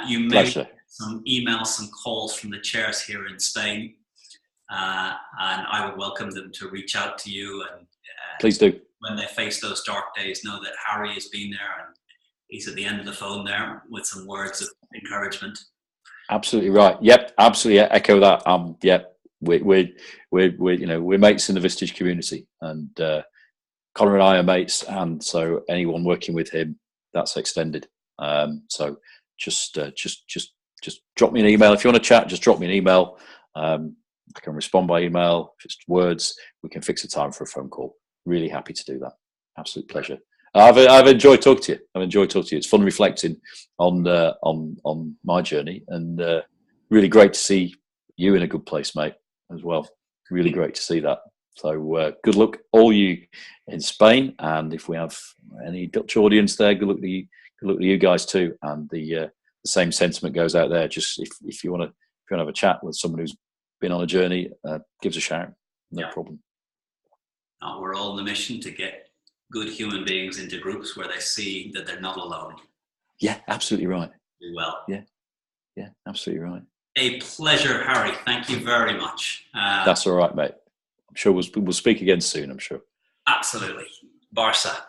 You may get some emails, some calls from the chairs here in Spain, and I would welcome them to reach out to you. And please do. When they face those dark days, know that Harry has been there, and he's at the end of the phone there with some words of encouragement. Absolutely right. Yep, absolutely echo that. Yep, we're mates in the Vistage community, and Connor and I are mates, and so anyone working with him, that's extended. So just drop me an email if you want to chat. Just drop me an email. I can respond by email. If it's words, we can fix a time for a phone call. Really happy to do that. Absolute pleasure. I've enjoyed talking to you. It's fun reflecting on my journey, and really great to see you in a good place, mate, as well. Really great to see that. So good luck, all you in Spain, and if we have any Dutch audience there, good luck to you guys too. And the same sentiment goes out there. Just if you want to have a chat with someone who's been on a journey, give us a shout. No problem. We're all on the mission to get good human beings into groups where they see that they're not alone. Yeah, absolutely right. Do well. Yeah, absolutely right. A pleasure, Harry. Thank you very much. That's all right, mate. I'm sure we'll speak again soon, I'm sure. Absolutely. Barca.